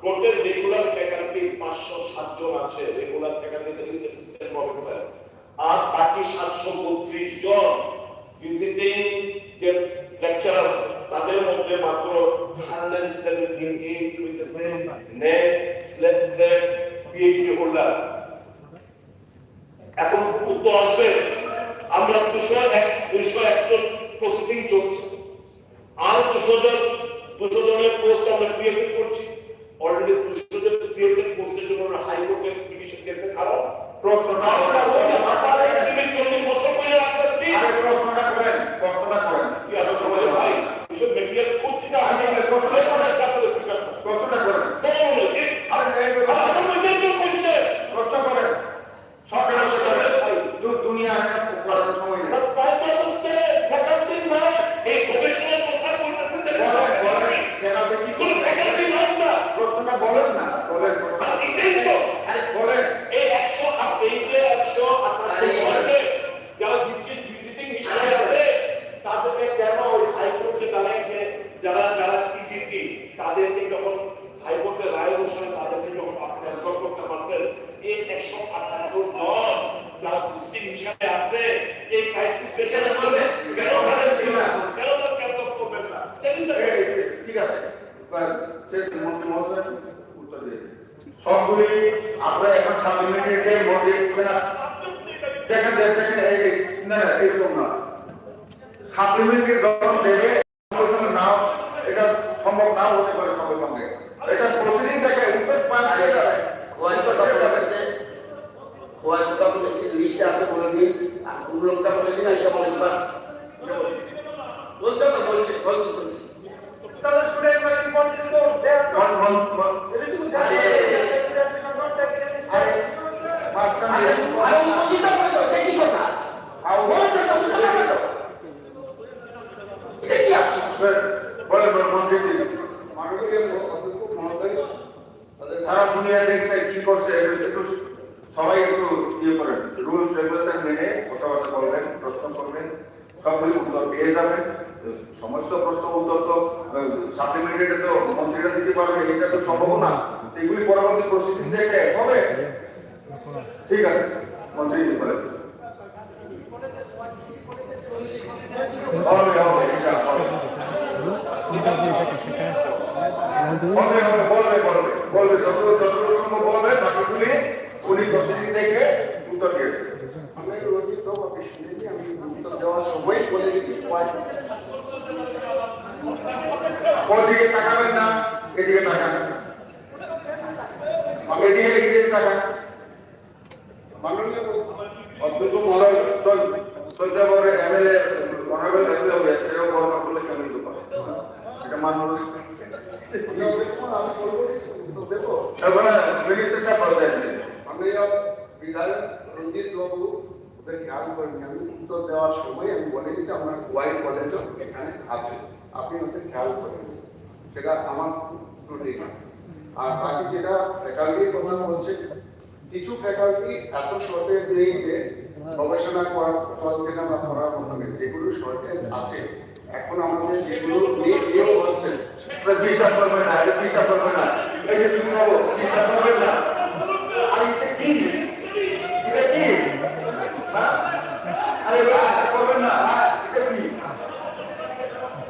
টোটাল রেগুলার ফ্যাকাল্টি 507 জন আছে রেগুলার ফ্যাকাল্টিতে অ্যাসিস্ট্যান্ট প্রফেসর আর বাকি 732 জন ভিজিটিং যে লেকচারার তাদের মধ্যে মাত্র 178 হইতেছে নেট স্লেট পিএইচডি হোল্ডার। এখন উত্তর আসবে আমরা 201 প্রসেসিং চলছে আর 200 জনের পোস্ট আমরা ক্রিয়েট করছি অলরেডি 200 জন ক্রিয়েট পোস্টের জন্য হাইকোর্টে পিটিশন দিয়েছে কারণ প্রশ্নটা আপনারা তুমি 40 বছর পরে রাখছেন প্রশ্নটা করেন কি আর সময় ভাই এসব মেটেরিয়ালস করতে না আমি প্রশ্নটা করে সাথে স্পিকার প্রশ্নটা করেন প্রশ্ন করেন সব দুনিয়া সময় নেই ফ্যাকাল্টি না এই গবেষণার কথা বলতেছেন প্রশ্নটা বলেন না বলেন বলেন এই 100 যারা ভিজিটিং হিসেবে আছে তাদেরকে কেন ওই হাইকোর্টে দাঁড়িয়ে যারা যারা পিজিটি তাদেরকে যখন হাইকোর্টের রায় অনুসারে তাদেরকে যখন আপনারা করতে পারছেন এই 158 জন যারা ভিজিটিং হিসেবে আছে এই ক্রাইসিস কেন করবে কেন করবেন না ঠিক আছে মন্ত্রী মহোদয় উত্তর দিয়ে সবগুলি আমরা এখন সাপ্লিমেন্টারি মধ্যে দেখেন না এরকম না সাপ্লিমেন্টারি যখন দেবে নাও এটা সম্ভব না হতে পারে সঙ্গে সঙ্গে এটা প্রসিডিং থেকে উত্তর পাওয়া যাবে লিস্টে আছে বলে দিন আর কোন লোকটা বলে দিন এটা বলে বাস বলছো তো বলছে তাহলে student might be for this course they are সারা দুনিয়া দেখছে কি করছে একটু সবাই একটু ইয়ে করেন রুলস রেগুলেশন মেনে কথাবার্তা বলবেন প্রশ্ন করবেন সবগুলি উত্তর পেয়ে যাবেন সমস্ত প্রশ্ন উত্তর তো সাপ্লিমেন্টারি তো মন্ত্রীরা দিতে পারবে এটা তো সম্ভব না এগুলি পরবর্তী প্রসিডিং দেখে হবে ঠিক আছে মন্ত্রী বলেন হবে এটা হবে বলবে যত সম্ভব বলবে বাকিগুলি উনি প্রসিডিং দেখে উত্তর দিয়ে দেবে আমি রোজিত বাবু শুনেছি আমি উত্তর দেওয়ার সময় বলে দিচ্ছি ওদিকে তাকাবেন না এদিকে তাকান এদিকে তাকান মাননীয় অত্যন্ত মহোদয় সৈদাবরে এমএলএ অনারেবল এমএলএ হবে সেও বর্ণনা করলে কেমন পারে এটা মানুষ আমি বলবো উত্তর দেবো তারপরে মিনিস্টার বলবেন মাননীয় বিধায়ক রঞ্জিত বাবু ওদের খেয়াল করেনি আমি উত্তর দেওয়ার সময় আমি বলে দিচ্ছি আমার হোয়াইট কলেজও এখানে আছে আপনি ওদের খেয়াল করেন সেটা আমার ত্রুটি না আর বাকি যেটা ফ্যাকাল্টির কথা বলছে কিছু ফ্যাকাল্টি এত শর্টেজ নেই যে গবেষণা করার চলছে না বা করার মতো নেই যেগুলো শর্টেজ আছে এখন আমাদের যেগুলো নিয়েও হচ্ছে বিশ্বাস করবে না বিশ্বাস করবে না এই যে শুনবো বিশ্বাস করবে না আর এটা কি আরে করবেন না এটা কি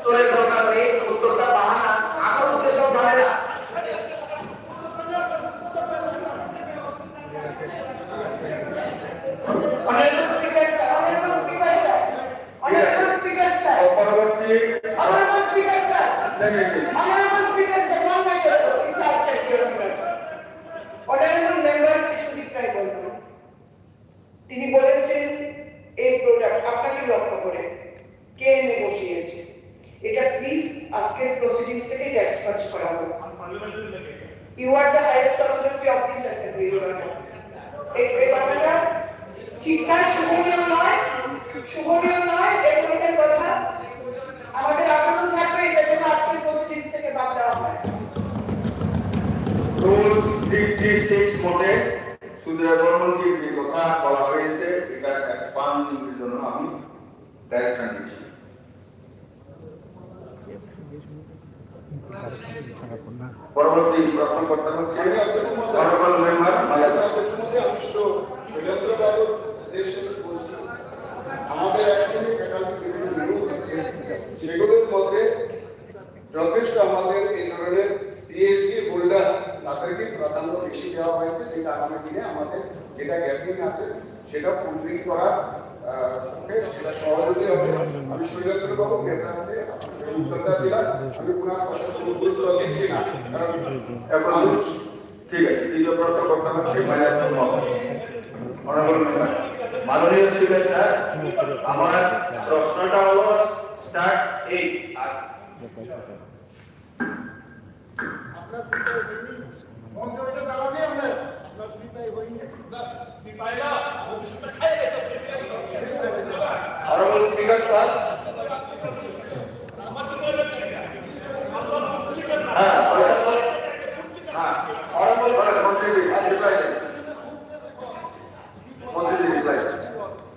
তোর দরকার নেই উত্তরটা বাহানা আসল উদ্দেশ্য জানে না তিনি বলেছেন এই প্রোডাক্ট আপনাকে লক্ষ্য করে শুভনীয় নয় এই ধরনের কথা। আমাদের আবেদন থাকবে এটা যেন আজকের প্রসিডিংস থেকে বাদ দেওয়া হয়। রুলস 336 মতে সুধীর বর্মনকে যে কথা বলা হয়েছে এটা এক্সপান্ডের জন্য আমি ডাইরেকশন দিচ্ছি। পরবর্তী প্রশ্ন করতে হচ্ছে অনারেবল মেম্বার আমাদের সেগুলোর মধ্যে যথেষ্ট আমাদের এই ধরনের পিএইচডি হোল্ডার তাদেরকে প্রাধান্য বেশি দেওয়া হয়েছে, যেটা আগামী দিনে আমাদের যেটা গ্যাপিং আছে সেটা ফুলফিল করা সেটা সহযোগী হবে। আমি শৈলেন্দ্রবাবু নেতাকে উত্তরটা দিলাম, আমি পুনঃ গুরুত্ব দিচ্ছি না, কারণ এখন ঠিক আছে। তৃতীয় প্রশ্ন করতে হচ্ছে মাইনাতুল মহম্মদ। অনারেবল মেম্বার মাননীয় স্পিকার স্যার, আমার প্রশ্নটা হলো স্টার্ট 8 আর Honorable Speaker, sir.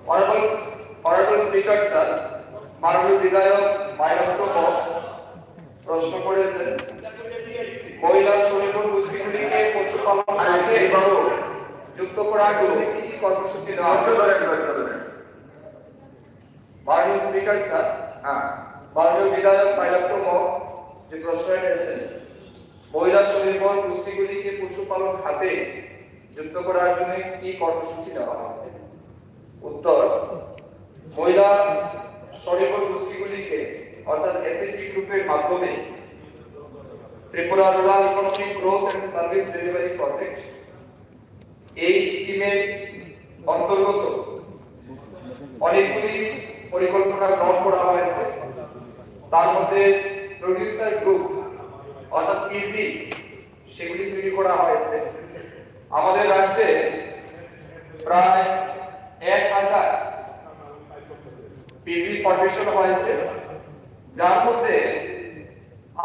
Honorable Honorable Speaker, sir. মাননীয় বিধায়ক মাইলক্ষ প্রশ্ন করেছেন মহিলা শ্রমিক গোষ্ঠীগুলিকে পশুপালন খাতে যুক্ত করার জন্য কি কি কর্মসূচি নেওয়া হবে? মাননীয় স্পিকার স্যার, মাননীয় বিধায়ক মাইলক্ষ যে প্রশ্ন এনেছেন মহিলা শ্রমিক গোষ্ঠীগুলিকে পশুপালন খাতে যুক্ত করার জন্য কি কর্মসূচি নেওয়া হয়েছে? উত্তর, মহিলা শ্রমিক গোষ্ঠীগুলিকে অর্থাৎ এসএইচজি গ্রুপের মাধ্যমে Tripura rural economic growth and service delivery project এই স্কিমের অন্তর্গত অনেকগুলি পরিকল্পনা গ্রহণ করা হয়েছে। তার মধ্যে প্রোডিউসার গ্রুপ অর্থাৎ পিজি সেগুলি তৈরি করা হয়েছে। আমাদের রাজ্যে প্রায় 1000 পিজি ফরমেশন হয়েছে, যার মধ্যে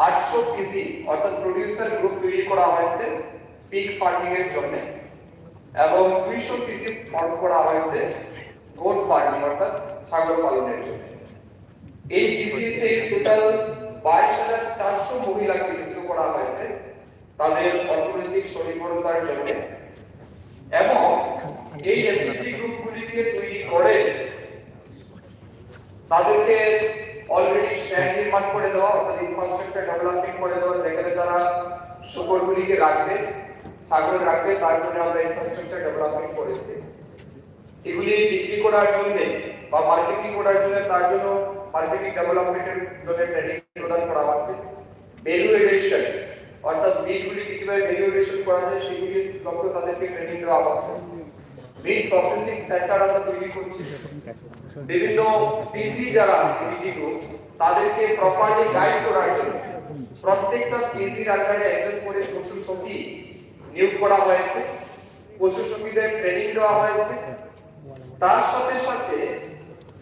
800 পিজি অর্থাৎ প্রোডিউসার গ্রুপ তৈরি করা হয়েছে পিগ ফার্মিং এর জন্য এবং 200 পিজি ফর্ম করা হয়েছে গোট ফার্মিং অর্থাৎ ছাগল পালনের জন্য। এই পিজিতে টোটাল 22400 মহিলাকে যুক্ত করা হয়েছে তাদের অর্থনৈতিক স্বনির্ভরতার জন্য এবং এই এসএইচজি গ্রুপগুলিকে তৈরি করে তাদেরকে অলরেডি শেড নির্মাণ করে দেওয়া অর্থাৎ ইনফ্রাস্ট্রাকচার ডেভেলপমেন্ট করে দেওয়া, যেখানে তারা শুকরগুলিকে রাখবে, ছাগল রাখবে, তার জন্য আমরা ইনফ্রাস্ট্রাকচার ডেভেলপমেন্ট করেছি। এগুলি বিক্রি করার জন্য বা মার্কেটিং করার জন্য তার জন্য মার্কেটিং ডেভেলপমেন্টের জন্য ট্রেনিং প্রদান করা হচ্ছে। ভ্যালু এডিশন অর্থাৎ মিটগুলি কিভাবে ভ্যালু এডিশন করা যায় সেগুলি লক্ষ্য তাদেরকে ট্রেনিং দেওয়া হচ্ছে। মিট প্রসেসিং সেন্টার আমরা তৈরি করছি। বিভিন্ন পিজি যারা আছে পিজি গ্রুপ তাদেরকে প্রপারলি গাইড করার জন্য প্রত্যেকটা পিজির আন্ডারে একজন করে পশু সখী নিয়োগ করা হয়েছে, পশু সখীদের ট্রেনিং দেওয়া হয়েছে। তার সাথে সাথে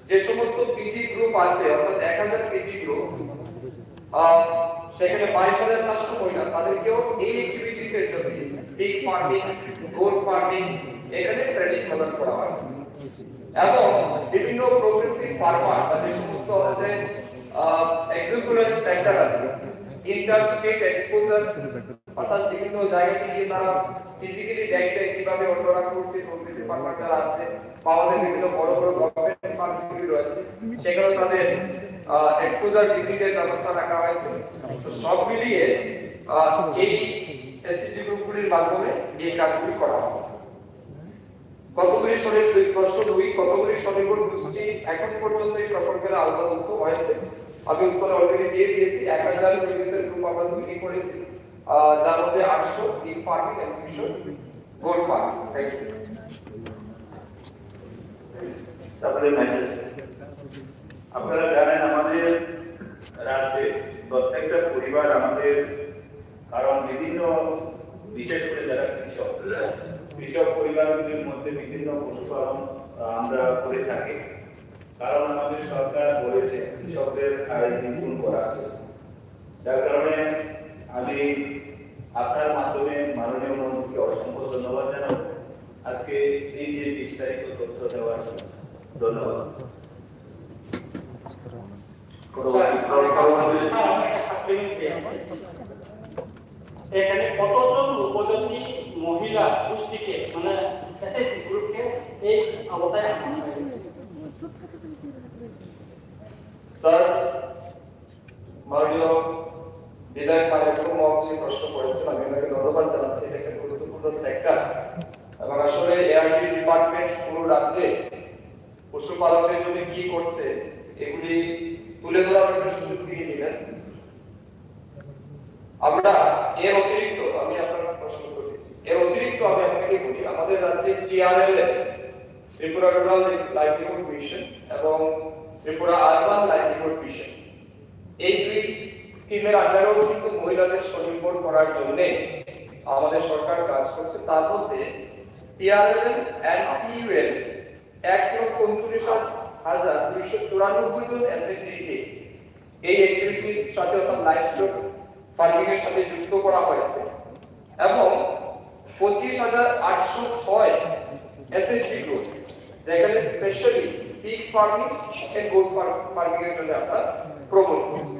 যে সমস্ত পিজি গ্রুপ আছে অর্থাৎ 1000 পিজি গ্রুপ সেখানে 22400 মহিলা তাদেরকেও এই অ্যাক্টিভিটিস এর জন্য পিগ ফার্মিং, গোট ফার্মিং এখানে ট্রেনিং প্রদান করা হয়েছে এবং বিভিন্ন প্রোগ্রেসিভ ফার্মার বা যে সমস্ত আমাদের এক্সাম্পলারি সেন্টার আছে ইন্টার স্টেট এক্সপোজার অর্থাৎ বিভিন্ন জায়গাতে গিয়ে তারা ফিজিক্যালি দেখবে কিভাবে অন্যরা করছে, প্রোগ্রেসিভ ফার্মার যারা আছে বা আমাদের বিভিন্ন বড় বড় গভর্নমেন্ট ফার্মগুলি রয়েছে সেখানে তাদের এক্সপোজার ভিজিটের ব্যবস্থা রাখা হয়েছে। তো সব মিলিয়ে এই এসএইচজি গ্রুপগুলির মাধ্যমে এই কাজগুলি করা হচ্ছে। কতগুলি শ্রমিক প্রশ্ন 2 কতগুলি শ্রমিক গোষ্ঠী এখন পর্যন্ত এই প্রকল্পের আওতাভুক্ত হয়েছে? আমি উত্তর অলরেডি দিয়ে দিয়েছি। 1000 প্রোডিউসার গ্রুপ আমরা তৈরি করেছি, যার মধ্যে 800 পিগ ফার্মিং এবং 200 গোট ফার্মিং। Thank you. আপনারা জানেন আমাদের রাজ্যে প্রত্যেকটা পরিবার আমাদের কারণ বিভিন্ন বিশেষ করে যারা কৃষক পরিবারগুলির মধ্যে বিভিন্ন পশুপালন আমরা করে থাকি। কারণ আমাদের সরকার বলেছে কৃষকদের আয় দ্বিগুণ করা হবে। যার কারণে আমি আপনার মাধ্যমে মাননীয় মন্ত্রীকে অসংখ্য ধন্যবাদ জানাবো আজকে এই যে বিস্তারিত তথ্য দেওয়ার জন্য। ধন্যবাদ। এখানে কতজন উপযোগী মহিলা গোষ্ঠীকে মানে এসএসজি গ্রুপকে এই আওতায় আনা হয়েছে? স্যার, মাননীয় বিধায়ক মাননীয় মহোদয় প্রশ্ন করেছেন, আমি ওনাকে ধন্যবাদ জানাচ্ছি। এটা একটা গুরুত্বপূর্ণ সেক্টর এবং আসলে এআরডি ডিপার্টমেন্ট পুরো রাজ্যে পশুপালনের জন্য কি করছে এগুলি তুলে ধরার একটা সুযোগ দিয়ে দিবেন। আমরা এর অতিরিক্ত আমি আপনার প্রশ্ন করেছি, এর অতিরিক্ত আমি আপনাকে বলি আমাদের রাজ্যে টিআরএল ত্রিপুরা রুরাল লাইভলিহুড মিশন এবং ত্রিপুরা আরবান লাইভলিহুড মিশন এই দুই স্কিমের আন্ডারেও কিন্তু মহিলাদের স্বনির্ভর করার জন্য আমাদের সরকার কাজ করছে। তার মধ্যে টিআরএল এন্ড টিইউএল 1,39,294 জন এসএসজি কে এই অ্যাক্টিভিটির সাথে অর্থাৎ লাইভস্টক ফার্মিং এর সাথে যুক্ত করা হয়েছে এবং 25,806 এসএসজি গ্রুপ যেখানে specially pig farming and goat farming এর জন্য আমরা প্রমোট করছি।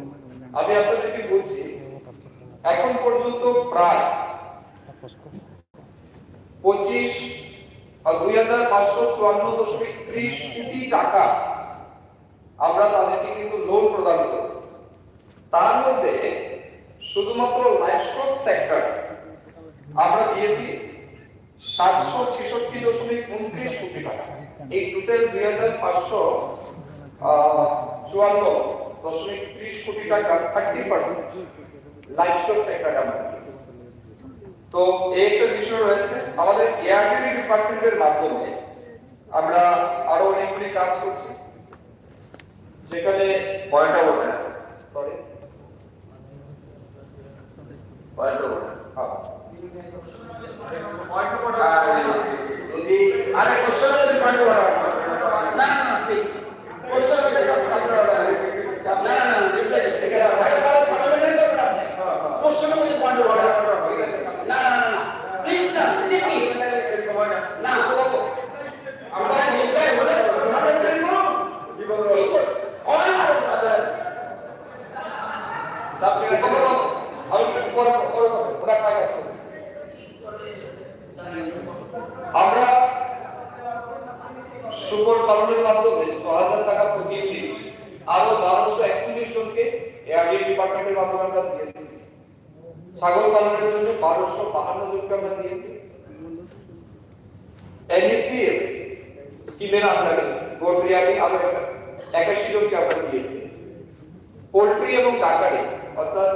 আমি আপনাদেরকে বলছি এখন পর্যন্ত প্রায় 2,554.30 কোটি টাকা আমরা তাদেরকে কিন্তু লোন প্রদান করেছি। তার মধ্যে শুধুমাত্র লাইভস্টক সেক্টর আমরা দিয়েছি 766.29 কোটি টাকা। এই টোটাল 2,554.30 কোটি টাকা 30% লাইভস্টক সেক্টরে আমরা দিয়েছি। তো এই একটা বিষয় রয়েছে। আমাদের এআরডি ডিপার্টমেন্টের মাধ্যমে আমরা আরো অনেকগুলি কাজ করছি যেখানে point of order, sorry point of order. Point of order যদি আরে কোশ্চেন যদি পয়েন্ট অফ অর্ডার না না প্লিজ কোশ্চেন যদি পয়েন্ট অফ অর্ডার না না রিপ্লাই থেকে ভাই ভাই সাবমিট করতে আপনি কোশ্চেন যদি পয়েন্ট অফ অর্ডার না না না প্লিজ স্যার প্লিজ না আমরা রিপ্লাই হলে সাবমিট করব কি বলবো অল ব্রাদার আপনি করো আমি করব ওরা কাজ করব। আমরা শুকর পালনের মাধ্যমে 6,000 টাকা প্রতি পিস আরো 1241 জনকে এআরডি ডিপার্টমেন্টের মাধ্যমে আমরা দিয়েছি। ছাগল পালনের জন্য 1252 জনকে আমরা দিয়েছি। এনএসিএ স্কিমের আন্ডারে গোটরিয়ালি আরো 81 জনকে আমরা দিয়েছি। পোল্ট্রি এবং ডাকারি অর্থাৎ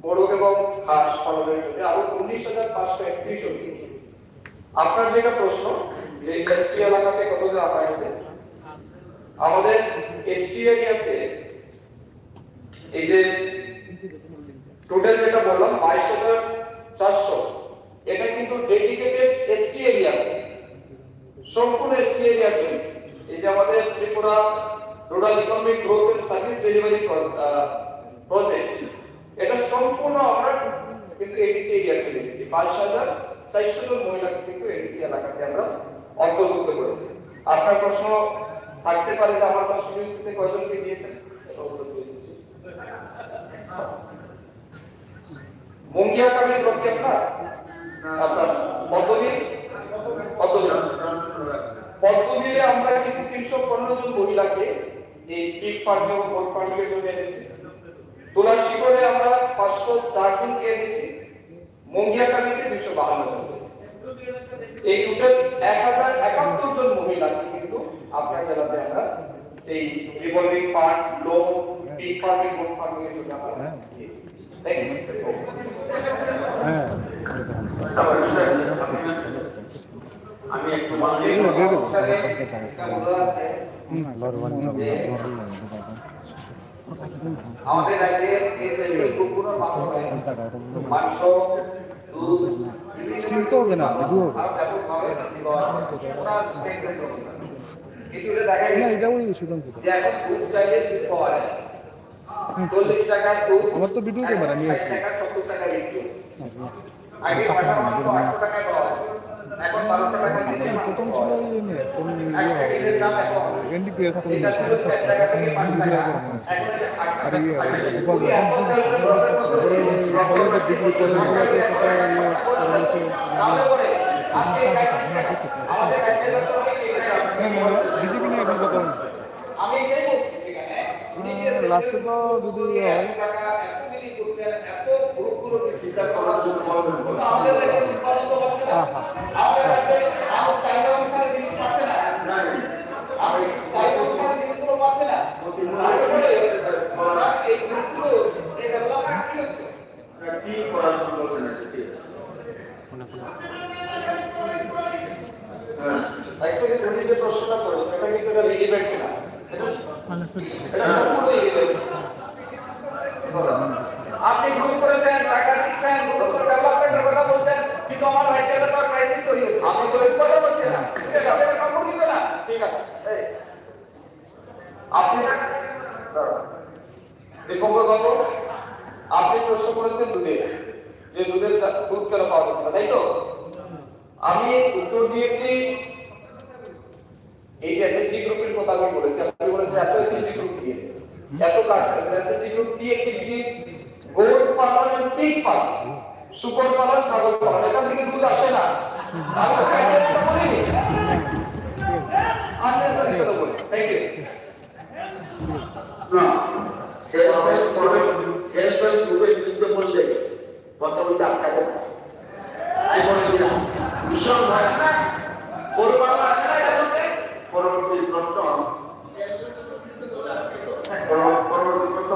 মোরগ এবং হাঁস পালনের জন্য আরো 19,531 জনকে দিয়েছি। আপনার যেটা প্রশ্ন যে এসটি এলাকাতে কত দেওয়া হয়েছে, আমাদের এসটি এরিয়াতে এই যে টোটাল যেটা বললাম 22,400 এটা কিন্তু ডেডিকেটেড এসটি এরিয়া, সম্পূর্ণ এসটি এরিয়ার জন্য। এই যে আমাদের Tripura rural economic growth and service delivery project এটা সম্পূর্ণ আমরা কিন্তু এডিসি এরিয়ার জন্য দিয়েছি। 22,400 জন মহিলাকে কিন্তু এডিসি এলাকাতে আমরা অন্তর্ভুক্ত করেছি। আপনার প্রশ্ন থাকতে পারে যে আমার কনস্টিটিউয়েন্সিতে কয়জনকে দিয়েছেন, এটা উত্তর দিয়ে দিচ্ছি। মঙ্গিয়াকামী ব্লকে আপনার পদ্মবিলে আমরা কিন্তু 315 জন মহিলাকে এই পিগ ফার্মিং এবং গোট ফার্মিং এর জন্য এনেছি। তুলাশিগড়ে আমরা 504 জনকে এনেছি। মঙ্গিয়াকামীতে 252 জন। এই টোটাল 1071 জন মহিলাকে কিন্তু আপনার জেলাতে আমরা এই revolving fund, loan, pig farming, goat farming এর জন্য আমরা দিয়েছি। Thank you. আমি একটু আমাদের রাজ্যে এই সেলফি গ্রুপগুলোর মাধ্যমে মাংস, দুধ, স্টিল তো হবে না ভিডিও ব্যাপকভাবে ওরা স্টেট কিন্তু এটা দেখা গেছে যে এখন দুধ চাইলে দুধ পাওয়া যায় 40 টাকার দুধ আমার তো ভিডিও ক্যামেরা নিয়ে 60 টাকা 70 টাকা বিক্রি হচ্ছে। আগে পাঠা মাংস 800 টাকায় পাওয়া যেত, এখন 1200 টাকা দিয়ে প্রথম ছিল এনে কোন এনডিপিএস কোন এটা ছিল 7 টাকা থেকে 5 টাকা, এখন আর ইয়ে কলেজে ডিগ্রি কলেজ আজকে আমাদের একটা বিজেপি নিয়ে এখন কথা আমি এটাই বলছি সেখানে উনি যে লাস্টে তো যদি টাকা এত বিলি করছেন, এত পুরো চিন্তা করার জন্য আমাদের একটা উৎপাদন তো হচ্ছে না, আমাদের একটা আমার চাহিদা অনুসারে জিনিস পাচ্ছে না, আমি চাহিদা অনুসারে জিনিসগুলো পাচ্ছে না, এই জিনিসগুলো এই ডেভেলপমেন্ট কি হচ্ছে কি করার জন্য বলছেন অ্যাকচুয়ালি উনি যে প্রশ্নটা করেছেন এটা কিন্তু এটা রিলেভেন্ট না, এটা সম্পূর্ণ রিলেভেন্ট। আপনি গ্রুপ করেছেন, টাকা দিচ্ছেন, গ্রুপ ডেভেলপমেন্টের কথা বলছেন, কিন্তু আমার রাজ্যে তো ক্রাইসিস তৈরি হচ্ছে, আপনি বলেন কথা হচ্ছে না, এটা সম্পর্কিত না। ঠিক আছে, এই আপনি দেখুন কত আপনি প্রশ্ন করেছেন দুধের, যে দুধের দুধ কেন পাওয়া যাচ্ছে না, তাই তো? আমি উত্তর দিয়েছি এই যে এসএসজি গ্রুপের কথা আমি বলেছি, আপনি বলেছেন এত এসএসজি গ্রুপ দিয়েছে, এত কাজ করেছে এসএসজি গ্রুপ কি অ্যাক্টিভিটিস, গোট পালন এবং পিগ পালন, শুকর পালন, ছাগল পালন, এখান থেকে দুধ আসে না, আমি তো এটা বলিনি, আননেসারি কথা বলি। Thank you. না সেলফ হেল্প গ্রুপের বিরুদ্ধে বললে কথা বলতে আটকাতে পারে, আমি বলে দিলাম ভীষণ ভয় বলবানো আসে না এটা বলতে। পরবর্তী প্রশ্ন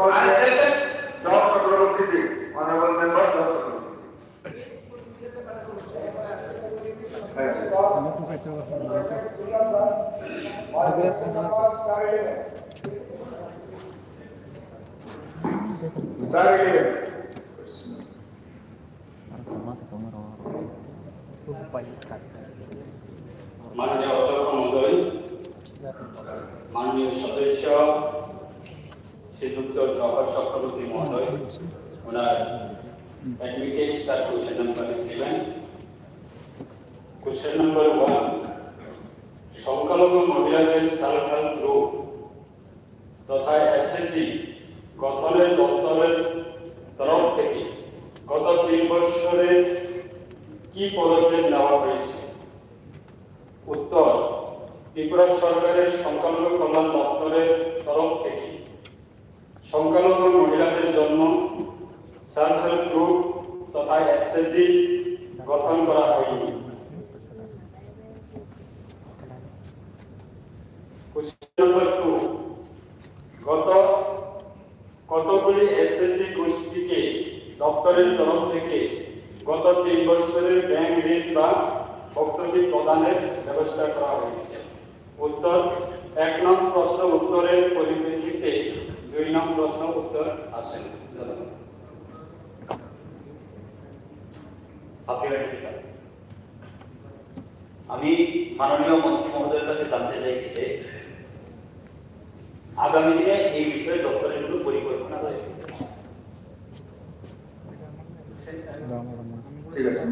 হচ্ছে job Chakraborty, honourable member job Chakraborty. মাননীয় অধ্যক্ষ মহোদয়, মাননীয় সদস্য শ্রীযুক্ত জওহর চক্রবর্তী মহোদয়, ওনার অ্যাডমিটেড তার কোশ্চেন নাম্বার দিবেন। কোশ্চেন নাম্বার 1, সংখ্যালঘু মহিলাদের সেলফ হেল্প গ্রুপ তথা এসএসজি গঠনের দপ্তরের তরফ থেকে গত 3 বছরে কি পদক্ষেপ নেওয়া হয়েছে? উত্তর, ত্রিপুরা সরকারের সংখ্যালঘু কল্যাণ দপ্তরের তরফ থেকে সংখ্যালঘু মহিলাদের জন্য সেলফ হেল্প গ্রুপ তথা এসএসজি গঠন করা হয়নি। কতগুলি এসএসজি গোষ্ঠীকে দপ্তরের তরফ থেকে গত 3 বছরের ব্যাংক ঋণ বা ভর্তুকি প্রদানের ব্যবস্থা করা হয়েছে? উত্তর, 1 নং প্রশ্ন উত্তরের পরিপ্রেক্ষিতে 2 নং প্রশ্ন উত্তর আসেন। আমি মাননীয় মন্ত্রী মহোদয়ের কাছে জানতে চাইছি যে আগামী দিনে এই বিষয়ে দপ্তরের কোনো পরিকল্পনা রয়েছে? ঠিক আছে,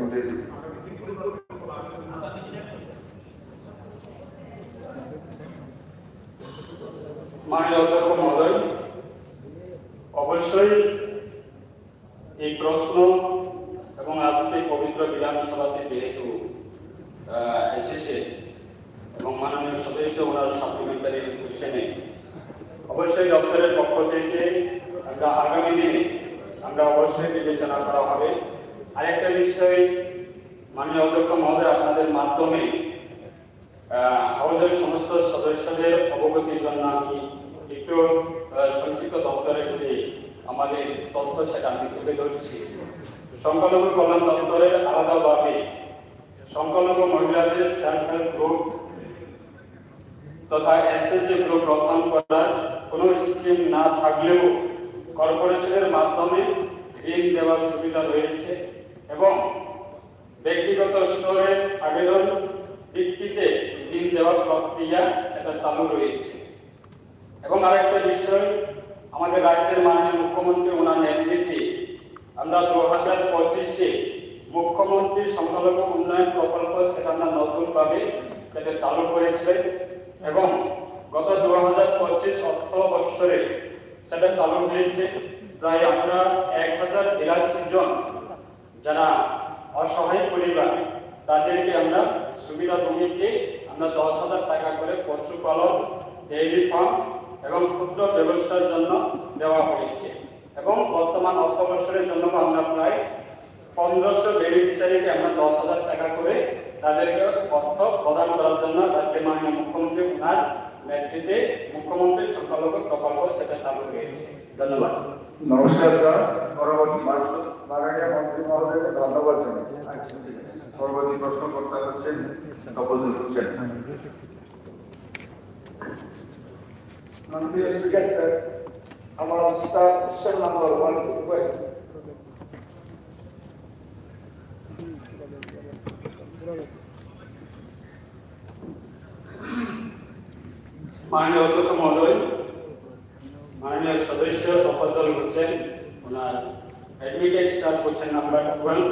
মাননীয় অধ্যক্ষ মহোদয়, অবশ্যই এই প্রশ্ন এবং আজকে পবিত্র বিধানসভাতে যেহেতু এসেছে এবং মাননীয় সদস্য ওনার সাপ্লিমেন্টারি কোশ্চেনে অবশ্যই দপ্তরের পক্ষ থেকে আমরা আগামী দিনে আমরা অবশ্যই বিবেচনা করা হবে। আরেকটা বিষয় মাননীয় অধ্যক্ষ মহোদয়, আপনাদের মাধ্যমে হাউসের সমস্ত সদস্যদের অবগতির জন্য আমি একটু সংক্ষিপ্ত দপ্তরের যে আমাদের তথ্য সেটা আমি তুলে ধরছি। সংখ্যালঘু কল্যাণ দপ্তরের আলাদাভাবে সংখ্যালঘু মহিলাদের সেলফ হেল্প গ্রুপ তথা এসএসজি গ্রুপ গঠন করার কোনো স্কিম না থাকলেও কর্পোরেশনের মাধ্যমে ঋণ দেওয়ার সুবিধা রয়েছে এবং ব্যক্তিগত স্তরে আবেদন ভিত্তিতে ঋণ দেওয়ার প্রক্রিয়া সেটা চালু রয়েছে। এবং আরেকটা বিষয়, আমাদের রাজ্যের মাননীয় মুখ্যমন্ত্রী ওনার নেতৃত্বে আমরা 2025-এ মুখ্যমন্ত্রী সংখ্যালঘু উন্নয়ন প্রকল্প সেটা আমরা নতুনভাবে সেটা চালু করেছিলেন এবং গত 2025 অর্থ বৎসরে সেটা চালু হয়েছে। প্রায় আমরা 1082 জন যারা অসহায় পরিবার তাদেরকে আমরা সুবিধাভোগীকে আমরা 10,000 টাকা করে পশুপালন, ডেইরি ফার্ম এবং ক্ষুদ্র ব্যবসার জন্য দেওয়া হয়েছে। এবং বর্তমান অর্থ বৎসরের জন্য আমরা প্রায় 1500 বেনিফিশিয়ারিকে আমরা 10,000 টাকা করে তাদেরকে অর্থ প্রদান করার জন্য রাজ্যের মাননীয় মুখ্যমন্ত্রী ওনার নেতৃত্বে মুখ্যমন্ত্রী সংখ্যালঘু প্রকল্প সেটা চালু হয়েছে। ধন্যবাদ। নমস্কার স্যার, পরবর্তী মাননীয় মন্ত্রী মহোদয়কে ধন্যবাদ জানাই। আচ্ছা, ঠিক আছে। পরবর্তী প্রশ্নকর্তা হচ্ছেন তপজুল হোসেন। মাননীয় স্পিকার স্যার, আমার স্টার কোশ্চেন নাম্বার 1 উপরে মাননীয় অধ্যক্ষ মহোদয়, মাননীয় সদস্য তফাজ্জল হোসেন ওনার admitted star question number 12।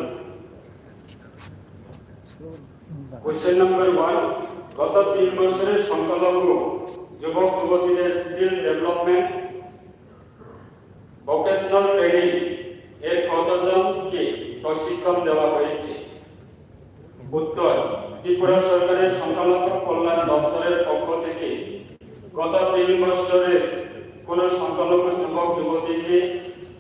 Question number 1, গত 3 বছরের সংখ্যালঘু যুবক যুবতীদের স্কিল ডেভেলপমেন্ট ভোকেশনাল ট্রেনিং এর কতজনকে প্রশিক্ষণ দেওয়া হয়েছে? উত্তর, ত্রিপুরা সরকারের সংখ্যালঘু কল্যাণ দপ্তরের পক্ষ থেকে গত 3 বছরে কোন সংখ্যালঘু যুবক যুবতীকে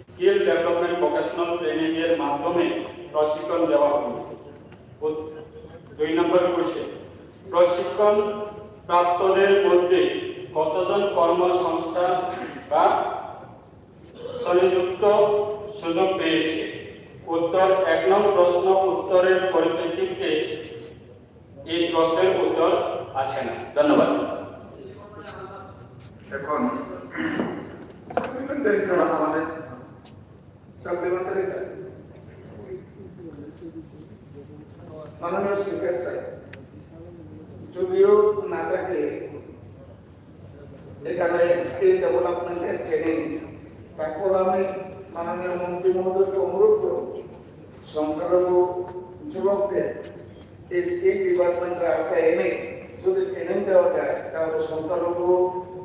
স্কিল ডেভেলপমেন্ট ভোকেশনাল ট্রেনিং এর মাধ্যমে প্রশিক্ষণ দেওয়া হয়নি। 2 নম্বর কোশ্চেন, প্রশিক্ষণ প্রাপ্তদের মধ্যে কতজন কর্মসংস্থান বা সংযুক্ত সুযোগ পেয়েছে? উত্তর, 1 নং প্রশ্ন উত্তরের পরিপ্রেক্ষিতে এই প্রশ্নের উত্তর আছে না। ধন্যবাদ। এখন আমাদের সাপ্লিমেন্টারি স্যার। মাননীয় স্পিকার স্যার, যদিও না থাকে এখানে স্কিল ডেভেলপমেন্টের ট্রেনিং, তারপর আমি মাননীয় মন্ত্রী মহোদয়কে অনুরোধ করব সংখ্যালঘু যুবকদের এই স্কিল ডিপার্টমেন্টের আওতায় এনে যদি ট্রেনিং দেওয়া যায় তাহলে সংখ্যালঘু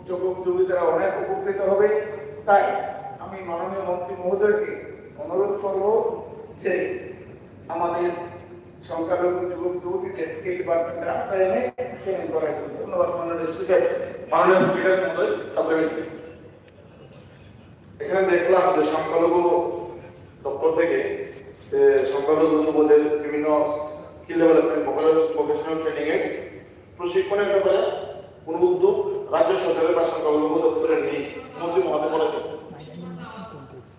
যুবক যুবতীরা অনেক উপকৃত হবে। তাই আমি মাননীয় মন্ত্রী মহোদয়কে অনুরোধ করব যে আমাদের সংখ্যালঘু যুবক যুবতীদের স্কিল ডিপার্টমেন্টের আওতায় এনে ট্রেনিং করার জন্য। ধন্যবাদ মাননীয় স্পিকার। মাননীয় স্পিকার মহোদয়, সাপ্লিমেন্টারি। এখানে দেখলাম যে সংখ্যালঘু দপ্তর থেকে সংখ্যালঘু যুবদের বিভিন্ন স্কিল ডেভেলপমেন্ট ভোকেশনাল ট্রেনিং এর প্রশিক্ষণের ব্যাপারে কোন উদ্যোগ রাজ্য সরকারের বা সংখ্যালঘু দপ্তরের নেই, মন্ত্রী মহোদয় বলেছেন।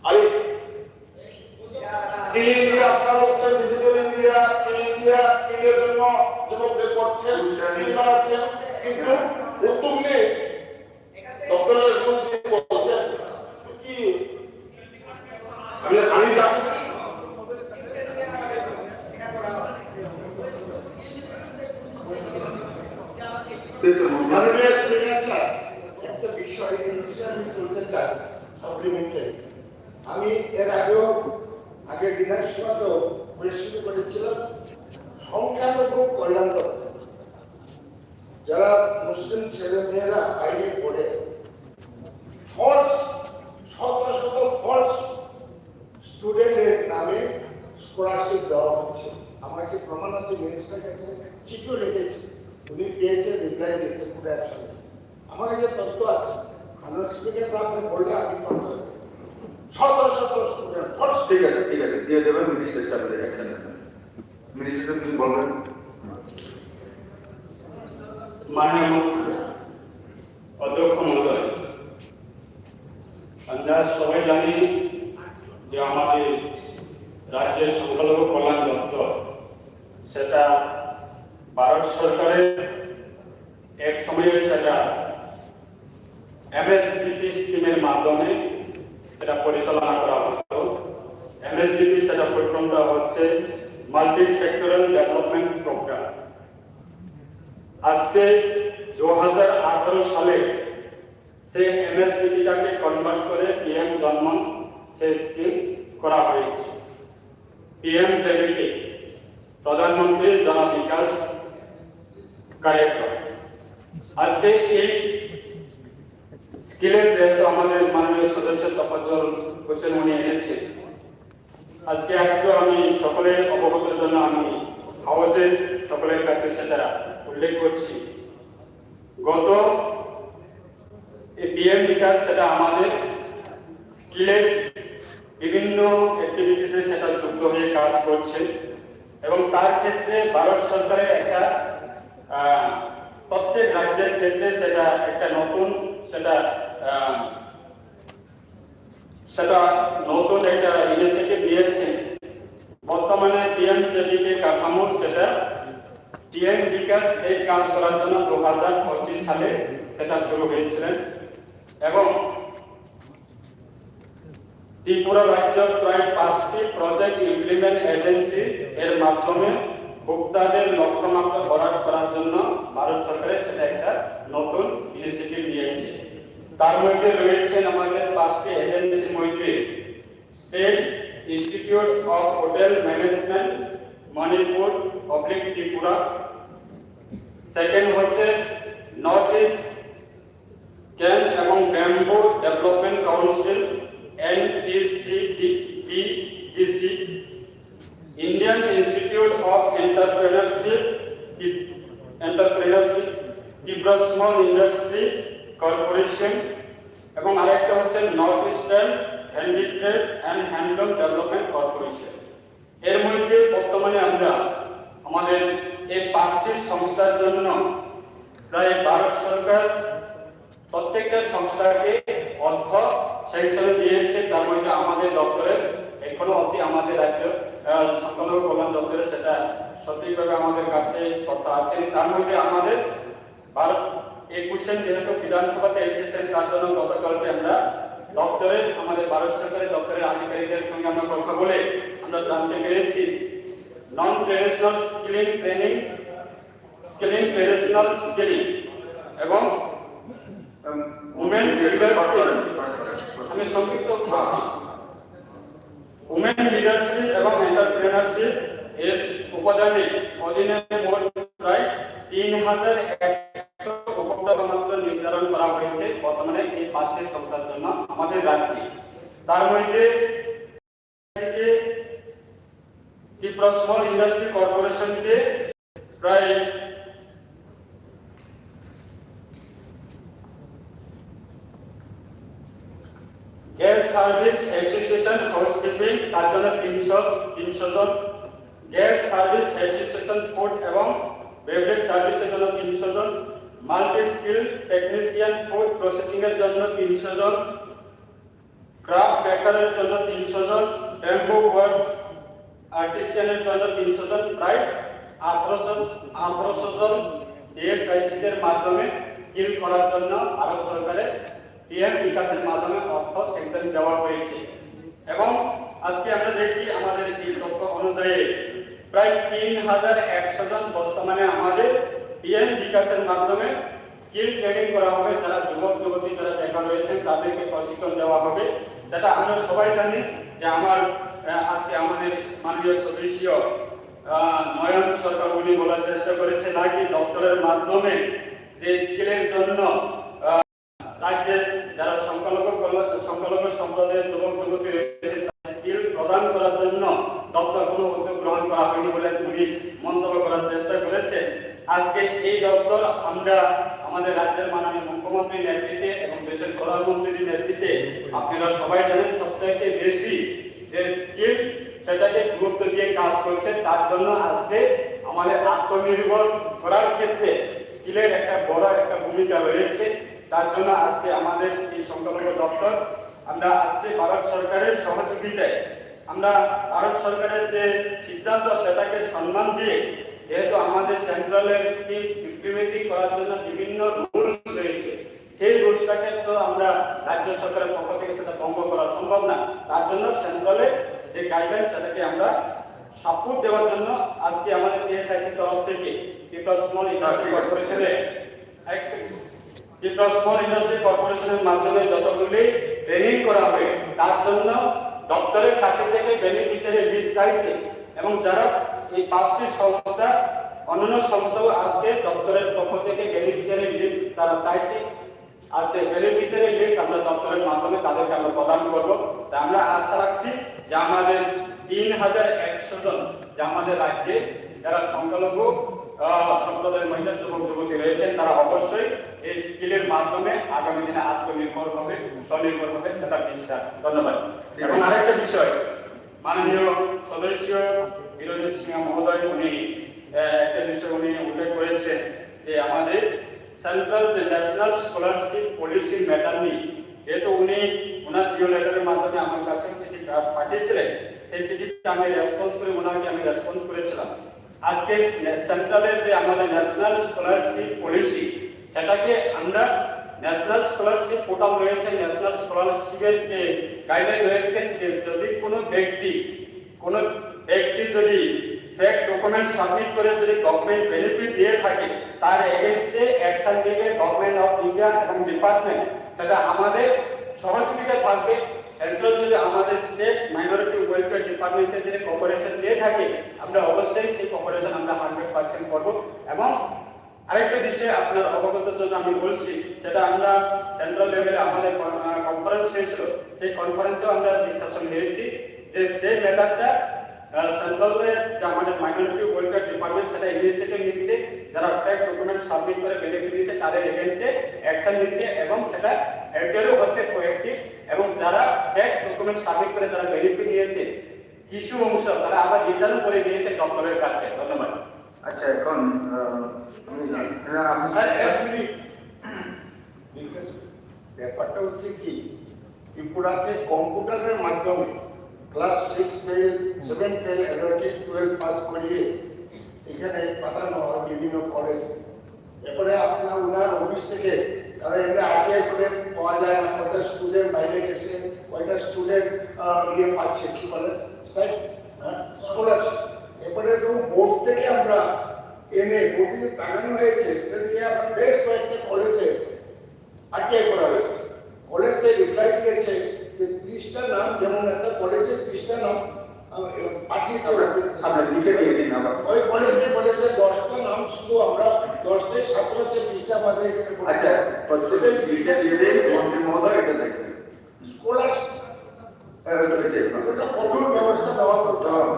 আর স্কিল ইন্ডিয়া আপনারা বলছেন, ডিজিটাল ইন্ডিয়া, স্কিল ইন্ডিয়া, স্কিলের জন্য যুবকদের করছেন, স্কিল বাড়াচ্ছেন, কিন্তু উদ্যোগ নেই। দপ্তরের মন্ত্রী বলছেন কি আমি জানি মাননীয় স্পিকার স্যার, একটা বিষয় আমি বলতে চাই সাপ্লিমেন্টারি। আমি এর আগে বিধানসভাতেও পরিষ্কার করেছিলাম সংখ্যালঘু কল্যাণ দপ্তর যারা মুসলিম ছেলে মেয়েরা বাইরে পড়ে ফলস শত ফলস স্টুডেন্টের নামে স্কলারশিপ দেওয়া হচ্ছে। আমাকে প্রমাণ আছে, মিনিস্টার কাছে চিঠিও লিখেছি, উনি পেয়েছেন, রিপ্লাই দিয়েছেন পুরো একসঙ্গে। আমার কাছে তথ্য আছে, আমার স্পিকার আপনি বললে আমি তথ্য শত স্টুডেন্ট ফলস। ঠিক আছে, ঠিক আছে, দিয়ে দেবেন মিনিস্টার সাথে অ্যাকশন নেবেন। মিনিস্টার কিছু বলবেন? মাননীয় অধ্যক্ষ মহোদয়, আমরা সবাই জানি যে আমাদের রাজ্যের সংখ্যালঘু কল্যাণ দপ্তর সেটা ভারত সরকারের এক সময়ে সেটা এমএসডিপি স্কিমের মাধ্যমে সেটা পরিচালনা করা হতো। এমএসডিপি সেটা প্রোগ্রামটা হচ্ছে মাল্টি সেক্টরাল ডেভেলপমেন্ট প্রোগ্রাম। আজকে 2018 সালে সে এমএসডিটাকে কনভার্ট করে পিএম জনমন সে স্কিম করা হয়েছে। পিএম জেবিকে প্রধানমন্ত্রী জন বিকাশ কার্যক্রম। আজকে এই স্কিলের যেহেতু আমাদের মাননীয় সদস্য তফাজ্জল হোসেন উনি এনেছে, আজকে একটু আমি সকলের অবগতের জন্য আমি হাউজের সকলের কাছে সেটা উল্লেখ করছি। গত এই পিএম বিকাশ সেটা আমাদের স্কিলের বিভিন্ন অ্যাক্টিভিটিসে সেটা যুক্ত হয়ে কাজ করছে এবং তার ক্ষেত্রে ভারত সরকারের একটা প্রত্যেক রাজ্যের ক্ষেত্রে সেটা একটা নতুন নতুন একটা ইনিশিয়েটিভ নিয়েছে। বর্তমানে পিএম জেবিকে কাঠামো সেটা পিএম বিকাশ এই কাজ করার জন্য 2025 সালে সেটা শুরু হয়েছিলেন এবং ত্রিপুরা রাজ্য প্রায় 5টি প্রজেক্ট ইমপ্লিমেন্ট এজেন্সি এর মাধ্যমে ভোক্তাদের লক্ষ্যমাত্রা বরাদ্দ করার জন্য ভারত সরকারের সেটা একটা নতুন ইনিশিয়েটিভ নিয়েছে। তার মধ্যে রয়েছে আমাদের 5টি এজেন্সির মধ্যে state institute of hotel management Manipur Tripura, second হচ্ছে নর্থ ইস্ট ক্যান এবং bamboo development council NECDC, Indian institute of entrepreneurship Tripura small industry corporation এবং আরেকটা হচ্ছে north eastern handicraft and handloom development corporation. এর মধ্যে বর্তমানে আমরা আমাদের এই 5টি সংস্থার জন্য প্রায় ভারত সরকার প্রত্যেকটা সংস্থাকে অর্থ স্যাংশন দিয়েছে। তার মধ্যে আমাদের দপ্তরের এখনো অবধি আমাদের রাজ্য সংখ্যালঘু কল্যাণ দপ্তরে সেটা সঠিকভাবে আমাদের কাছে কথা আছে। তার মধ্যে আমাদের ভারত 21 যেহেতু বিধানসভাতে এসেছেন তার জন্য গতকালকে আমরা দপ্তরের আমাদের ভারত সরকারের দপ্তরের আধিকারিকদের সঙ্গে আমরা কথা বলে আমরা জানতে পেরেছি non traditional skilling training, traditional skilling এবং উমেন লিডারশিপ, আমি সংক্ষিপ্ত বলছি, উমেন লিডারশিপ এবং এন্টারপ্রেনারশিপ এর উপাদানে অধীনে মোট প্রায় 3100 উপক্রম মাত্র নির্ধারণ করা হয়েছে বর্তমানে এই 5টি সংস্থার জন্য আমাদের রাজ্যে। তার মধ্যে ত্রিপুরা স্মল ইন্ডাস্ট্রি কর্পোরেশনকে প্রায় গ্যাস সার্ভিস অ্যাসোসিয়েশন হাউসকিপিং তার জন্য 300 জন, গ্যাস সার্ভিস অ্যাসোসিয়েশন ফুড এবং বেভারেজ সার্ভিসের জন্য 300 জন, multi skill technician food processing এর জন্য 300 জন, ক্রাফট বেকারের জন্য 300 জন, ব্যাম্বু ওয়ার্ক আর্টিসিয়ানের জন্য 300 জন, প্রায় 1800 জন ডিএসআইসি এর মাধ্যমে স্কিল করার জন্য ভারত সরকারের পিএম বিকাশের মাধ্যমে অর্থ স্যাংশন দেওয়া হয়েছে। এবং আজকে আমরা দেখি আমাদের এই তথ্য অনুযায়ী প্রায় 3100 জন বর্তমানে আমাদের পিএম বিকাশের মাধ্যমে স্কিল ট্রেনিং করা হবে। যারা যুবক যুবতী যারা বেকার রয়েছেন তাদেরকে প্রশিক্ষণ দেওয়া হবে। সেটা আমরা সবাই জানি যে আজকে আমাদের মাননীয় সদস্য নয়ন সরকার উনি বলার চেষ্টা করেছে নাকি দপ্তরের মাধ্যমে যে স্কিলের জন্য রাজ্যের যারা সংখ্যালঘু সম্প্রদায়ের যুবক যুবতী রয়েছে স্কিল প্রদান করার জন্য দপ্তর কোনো উদ্যোগ গ্রহণ করা হয়নি বলে উনি মন্তব্য করার চেষ্টা করেছে। আজকে এই দপ্তর আমরা আমাদের রাজ্যের মাননীয় মুখ্যমন্ত্রীর নেতৃত্বে এবং দেশের প্রধানমন্ত্রীর নেতৃত্বে আপনারা সবাই জানেন সবথেকে বেশি যে স্কিল সেটাকে গুরুত্ব দিয়ে কাজ করছে। তার জন্য আজকে আমাদের আত্মনির্ভর করার ক্ষেত্রে স্কিলের একটা বড় একটা ভূমিকা রয়েছে। তার জন্য আজকে আমাদের এই সংখ্যালঘু দপ্তর আমরা আজকে ভারত সরকারের সহযোগিতায় আমরা ভারত সরকারের যে সিদ্ধান্ত সেটাকে সম্মান দিয়ে যেহেতু আমাদের সেন্ট্রালের স্কিম ইমপ্লিমেন্টিং করার জন্য বিভিন্ন রুলস রয়েছে, সেই রুলসটাকে তো আমরা রাজ্য সরকারের পক্ষ থেকে সেটা ভঙ্গ করা সম্ভব না। তার জন্য সেন্ট্রালের যে গাইডলাইন সেটাকে আমরা সাপোর্ট দেওয়ার জন্য আজকে আমাদের পিএসআইসি তরফ থেকে ত্রিপুরা স্মল ইন্ডাস্ট্রি কর্পোরেশনের মাধ্যমে যতগুলি ট্রেনিং করা হবে তার জন্য দপ্তরের কাছে থেকে বেনিফিশিয়ারি লিস্ট চাইছে এবং যারা এই 5টি সংস্থা অন্যান্য সংস্থাও আজকে দপ্তরের পক্ষ থেকে বেনিফিশিয়ারি লিস্ট তারা চাইছে। আজকে বেনিফিশিয়ারি লিস্ট আমরা দপ্তরের মাধ্যমে তাদেরকে আমরা প্রদান করব। তা আমরা আশা রাখছি যে আমাদের 3100 জন যে আমাদের রাজ্যে যারা সংখ্যালঘু সম্প্রদায়ের মহিলা যুবক যুবতী রয়েছেন তারা অবশ্যই এই স্কিলের মাধ্যমে আগামী দিনে আত্মনির্ভর হবে, স্বনির্ভর হবে, সেটা বিশ্বাস। ধন্যবাদ। এবং আরেকটা বিষয়, মাননীয় সদস্য বিরোজিত সিংহ মহোদয় উনি একটা বিষয় উনি উল্লেখ করেছেন যে আমাদের সেন্ট্রাল যে ন্যাশনাল স্কলারশিপ পলিসি ম্যাটার নিয়ে, যেহেতু উনি ওনার জিও লেটারের মাধ্যমে আমার কাছে চিঠি পাঠিয়েছিলেন, সেই চিঠিটা আমি রেসপন্স করে ওনাকে আমি রেসপন্স করেছিলাম। আজকে সেন্ট্রালের যে আমাদের ন্যাশনাল স্কলারশিপ পলিসি, সেটাকে আমরা ন্যাশনাল স্কলারশিপ পোর্টাল রয়েছে, ন্যাশনাল স্কলারশিপের যে গাইডলাইন রয়েছে যে যদি কোনো ব্যক্তি যদি ফেক ডকুমেন্ট সাবমিট করে যদি গভর্নমেন্ট বেনিফিট দিয়ে থাকে তার এগেইনস্টে অ্যাকশন নেবে গভর্নমেন্ট অফ ইন্ডিয়া এবং ডিপার্টমেন্ট, সেটা আমাদের সহযোগিতা থাকবে। সেন্ট্রাল যদি আমাদের স্টেট মাইনরিটি ওয়েলফেয়ার ডিপার্টমেন্টের যদি কোঅপারেশন দিয়ে থাকে আমরা অবশ্যই সেই কোঅপারেশন আমরা 100% করব। এবং আরেকটা বিষয় আপনার অবগতের জন্য আমি বলছি, সেটা আমরা সেন্ট্রাল লেভেলে আমাদের কনফারেন্স হয়েছিল, সেই কনফারেন্সেও আমরা ডিসকাশন হয়েছি যে সেই ম্যাটারটা সেন্ট্রালের যে আমাদের মাইনরিটি ওয়েলফেয়ার ডিপার্টমেন্ট সেটা ইনিশিয়েটিভ নিচ্ছে, যারা ফেক ডকুমেন্ট সাবমিট করে বেনিফিট নিচ্ছে তাদের এগেইনস্টে অ্যাকশন নিচ্ছে এবং সেটা এফডিআরও হচ্ছে কোঅ্যাক্টিভ। এবং যারা ফেক ডকুমেন্ট সাবমিট করে যারা বেনিফিট নিয়েছে কিছু অংশ তারা আবার রিটার্ন করে দিয়েছে দপ্তরের কাছে। ধন্যবাদ। আচ্ছা, এখন ব্যাপারটা হচ্ছে কি, ত্রিপুরাতে কম্পিউটারের মাধ্যমে ক্লাস 6 ফেল, 7 ফেল, 12 পাস করিয়ে এখানে পাঠানো হয় বিভিন্ন কলেজে। এরপরে আপনার ওনার অফিস থেকে তারা এখানে আইটিআই করে পাওয়া যায় না, কয়টা স্টুডেন্ট বাইরে গেছে, কয়টা স্টুডেন্ট পাচ্ছে কি বলে স্কলারশিপ। এরপরে বোর্ড থেকে আমরা এনে বোর্ডে টাঙানো হয়েছে, এটা নিয়ে আমরা বেশ কয়েকটা কলেজে আইটিআই করা হয়েছে। কলেজ থেকে রিপ্লাই দিয়েছে যে 30টা নাম, যেমন একটা কলেজের 30টা নাম পাঠিয়েছে, ওই কলেজে বলেছে 10টা নাম শুধু আমরা 10টাই 1720টা বাদে আচ্ছা মহোদয় এটা দেখবেন স্কলারশিপ কঠোর ব্যবস্থা দেওয়া করতে হবে।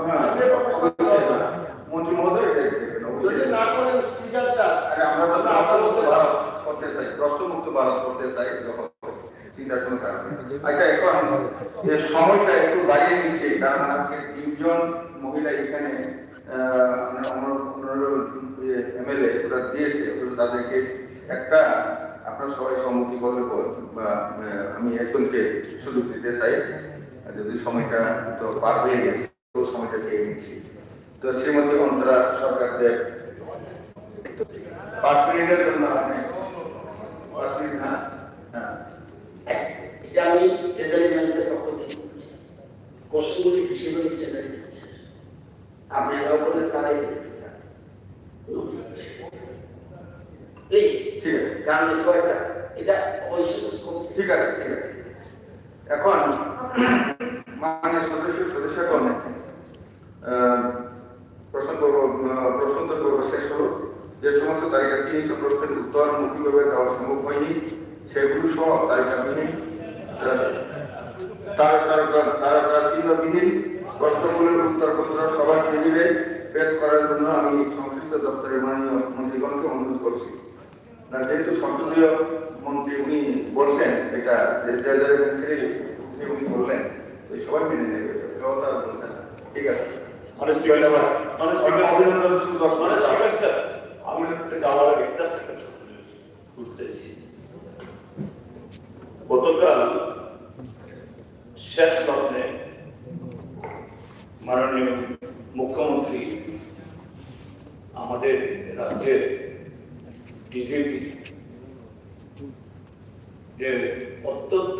মন্ত্রী মহোদয় এটা দেখবেন যদি না করেন স্পিকার স্যার, আমরা তো রাষ্ট্রমুক্ত ভারত করতে চাই, রাষ্ট্রমুক্ত ভারত করতে চাই, চিন্তার কোনো কারণ নেই। আচ্ছা, এখন সময়টা একটু বাড়িয়ে নিচ্ছে, কারণ আজকে 3জন মহিলা এখানে এমএলএ ওরা দিয়েছে, তাদেরকে একটা আপনার সবাই সম্মতি করলে বা আমি একজনকে সুযোগ দিতে চাই, যদি সময়টা তো পার হয়ে গেছে তো সময়টা চেয়ে নিচ্ছি। তো শ্রীমতী অন্তরা সরকার দেব 5 মিনিটের জন্য, 5 মিনিট। হ্যাঁ হ্যাঁ, এটা আমি ট্রেজারি ম্যানেজারের পক্ষ থেকে বলছি, কোশ্চেনগুলি বিষয়গুলি ট্রেজারি ম্যানেজার আপনি এলাও করলে তারাই প্লিজ। ঠিক আছে, কারণ কয়টা এটা অবশ্যই ঠিক আছে, ঠিক আছে। এখন মাননীয় সদস্যগণ প্রশ্ন করবো শেষ হলো। যে সমস্ত তালিকা চিহ্নিত প্রশ্নের উত্তর মুখিভাবে দেওয়া সম্ভব হয়নি সেগুলো সহ তালিকাবিহীন তারা চিহ্নবিহীন প্রশ্নগুলোর উত্তরপত্র সবার টেবিলে পেশ করার জন্য আমি সংশ্লিষ্ট দপ্তরের মাননীয় মন্ত্রীগণকে অনুরোধ করছি। না, যেহেতু সংসদীয় মন্ত্রী উনি বলছেন এটা উনি বললেন, সবাই মেনে নেবে, তারা বলছেন ঠিক আছে। অভিনন্দন সুযোগ আমি যাওয়ার আগে একটা করতেছি। গতকাল শেষ লগ্নে মাননীয় মুখ্যমন্ত্রী আমাদের রাজ্যের ডিজিপি যে অত্যন্ত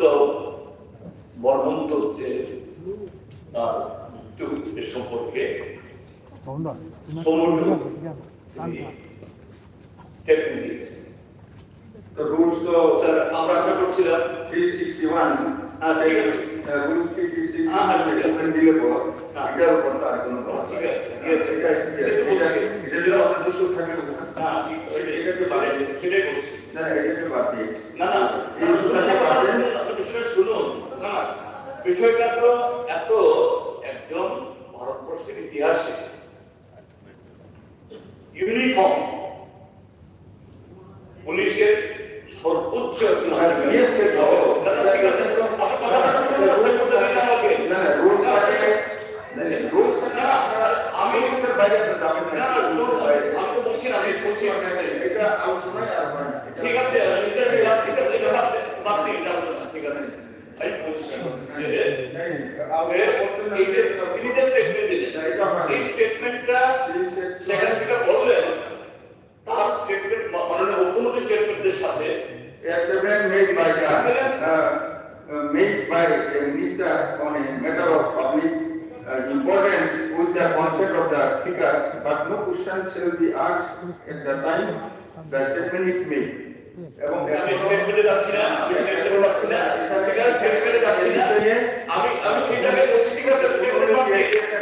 মর্মন্তুদ যে তার মৃত্যু সম্পর্কে statement দিয়েছে। তো রুলস তো স্যার আমরা আশা করছিলাম 361 ঠিক আছে। রুলস কি 361 হ্যাঁ, হ্যাঁ, ঠিক আছে। দিলে পর হ্যাঁ। এটার উপর তার কোনো ঠিক আছে, ঠিক আছে। এটা যদি আপনার দোষ থাকে না ঠিক এটাকে বাদ দিয়ে সেটাই বলছি। না এটাকে বাদ দিয়ে না না এই বিষয়টাকে বাদ দিয়ে আপনি বিষয়টা শুনুন। না না বিষয়টা তো এত একজন ভারতবর্ষের ইতিহাসে ইউনিফর্ম পুলিশের সর্বোচ্চ একজন Yes, sir. না, না, ঠিক আছে। আপনি কথাটা শুনুন না, স্যার, কথা দিন আমাকে। না না রুলস আছে রুলস না, না, আমি রুলসের বাইরে যাবেন না, না, শুনুন, আমি তো বলছি না, আমি বলছি আপনাকে। এটা আলোচনায় আর হয় না ঠিক আছে, এটা বাদ দিন, এটা আলোচনা, ঠিক আছে। আমি বলছি যে, এই যে তিনি যে statement দিলেন, এই statementটা সেখান থেকে বললেন, তার statement মাননীয় মুখ্যমন্ত্রীর statementদের সাথে A statement made by the minister on a matter of public importance with the consent of the speaker, but no question shall be asked at the time the statement is made. এবং আমি স্টেটমেন্টে যাচ্ছি না, আমি স্টেটমেন্টে যাচ্ছি না, ঠিক আছে, স্টেটমেন্টে যাচ্ছি না, আমি সেটাকে বলছি, ঠিক আছে, স্টেটমেন্ট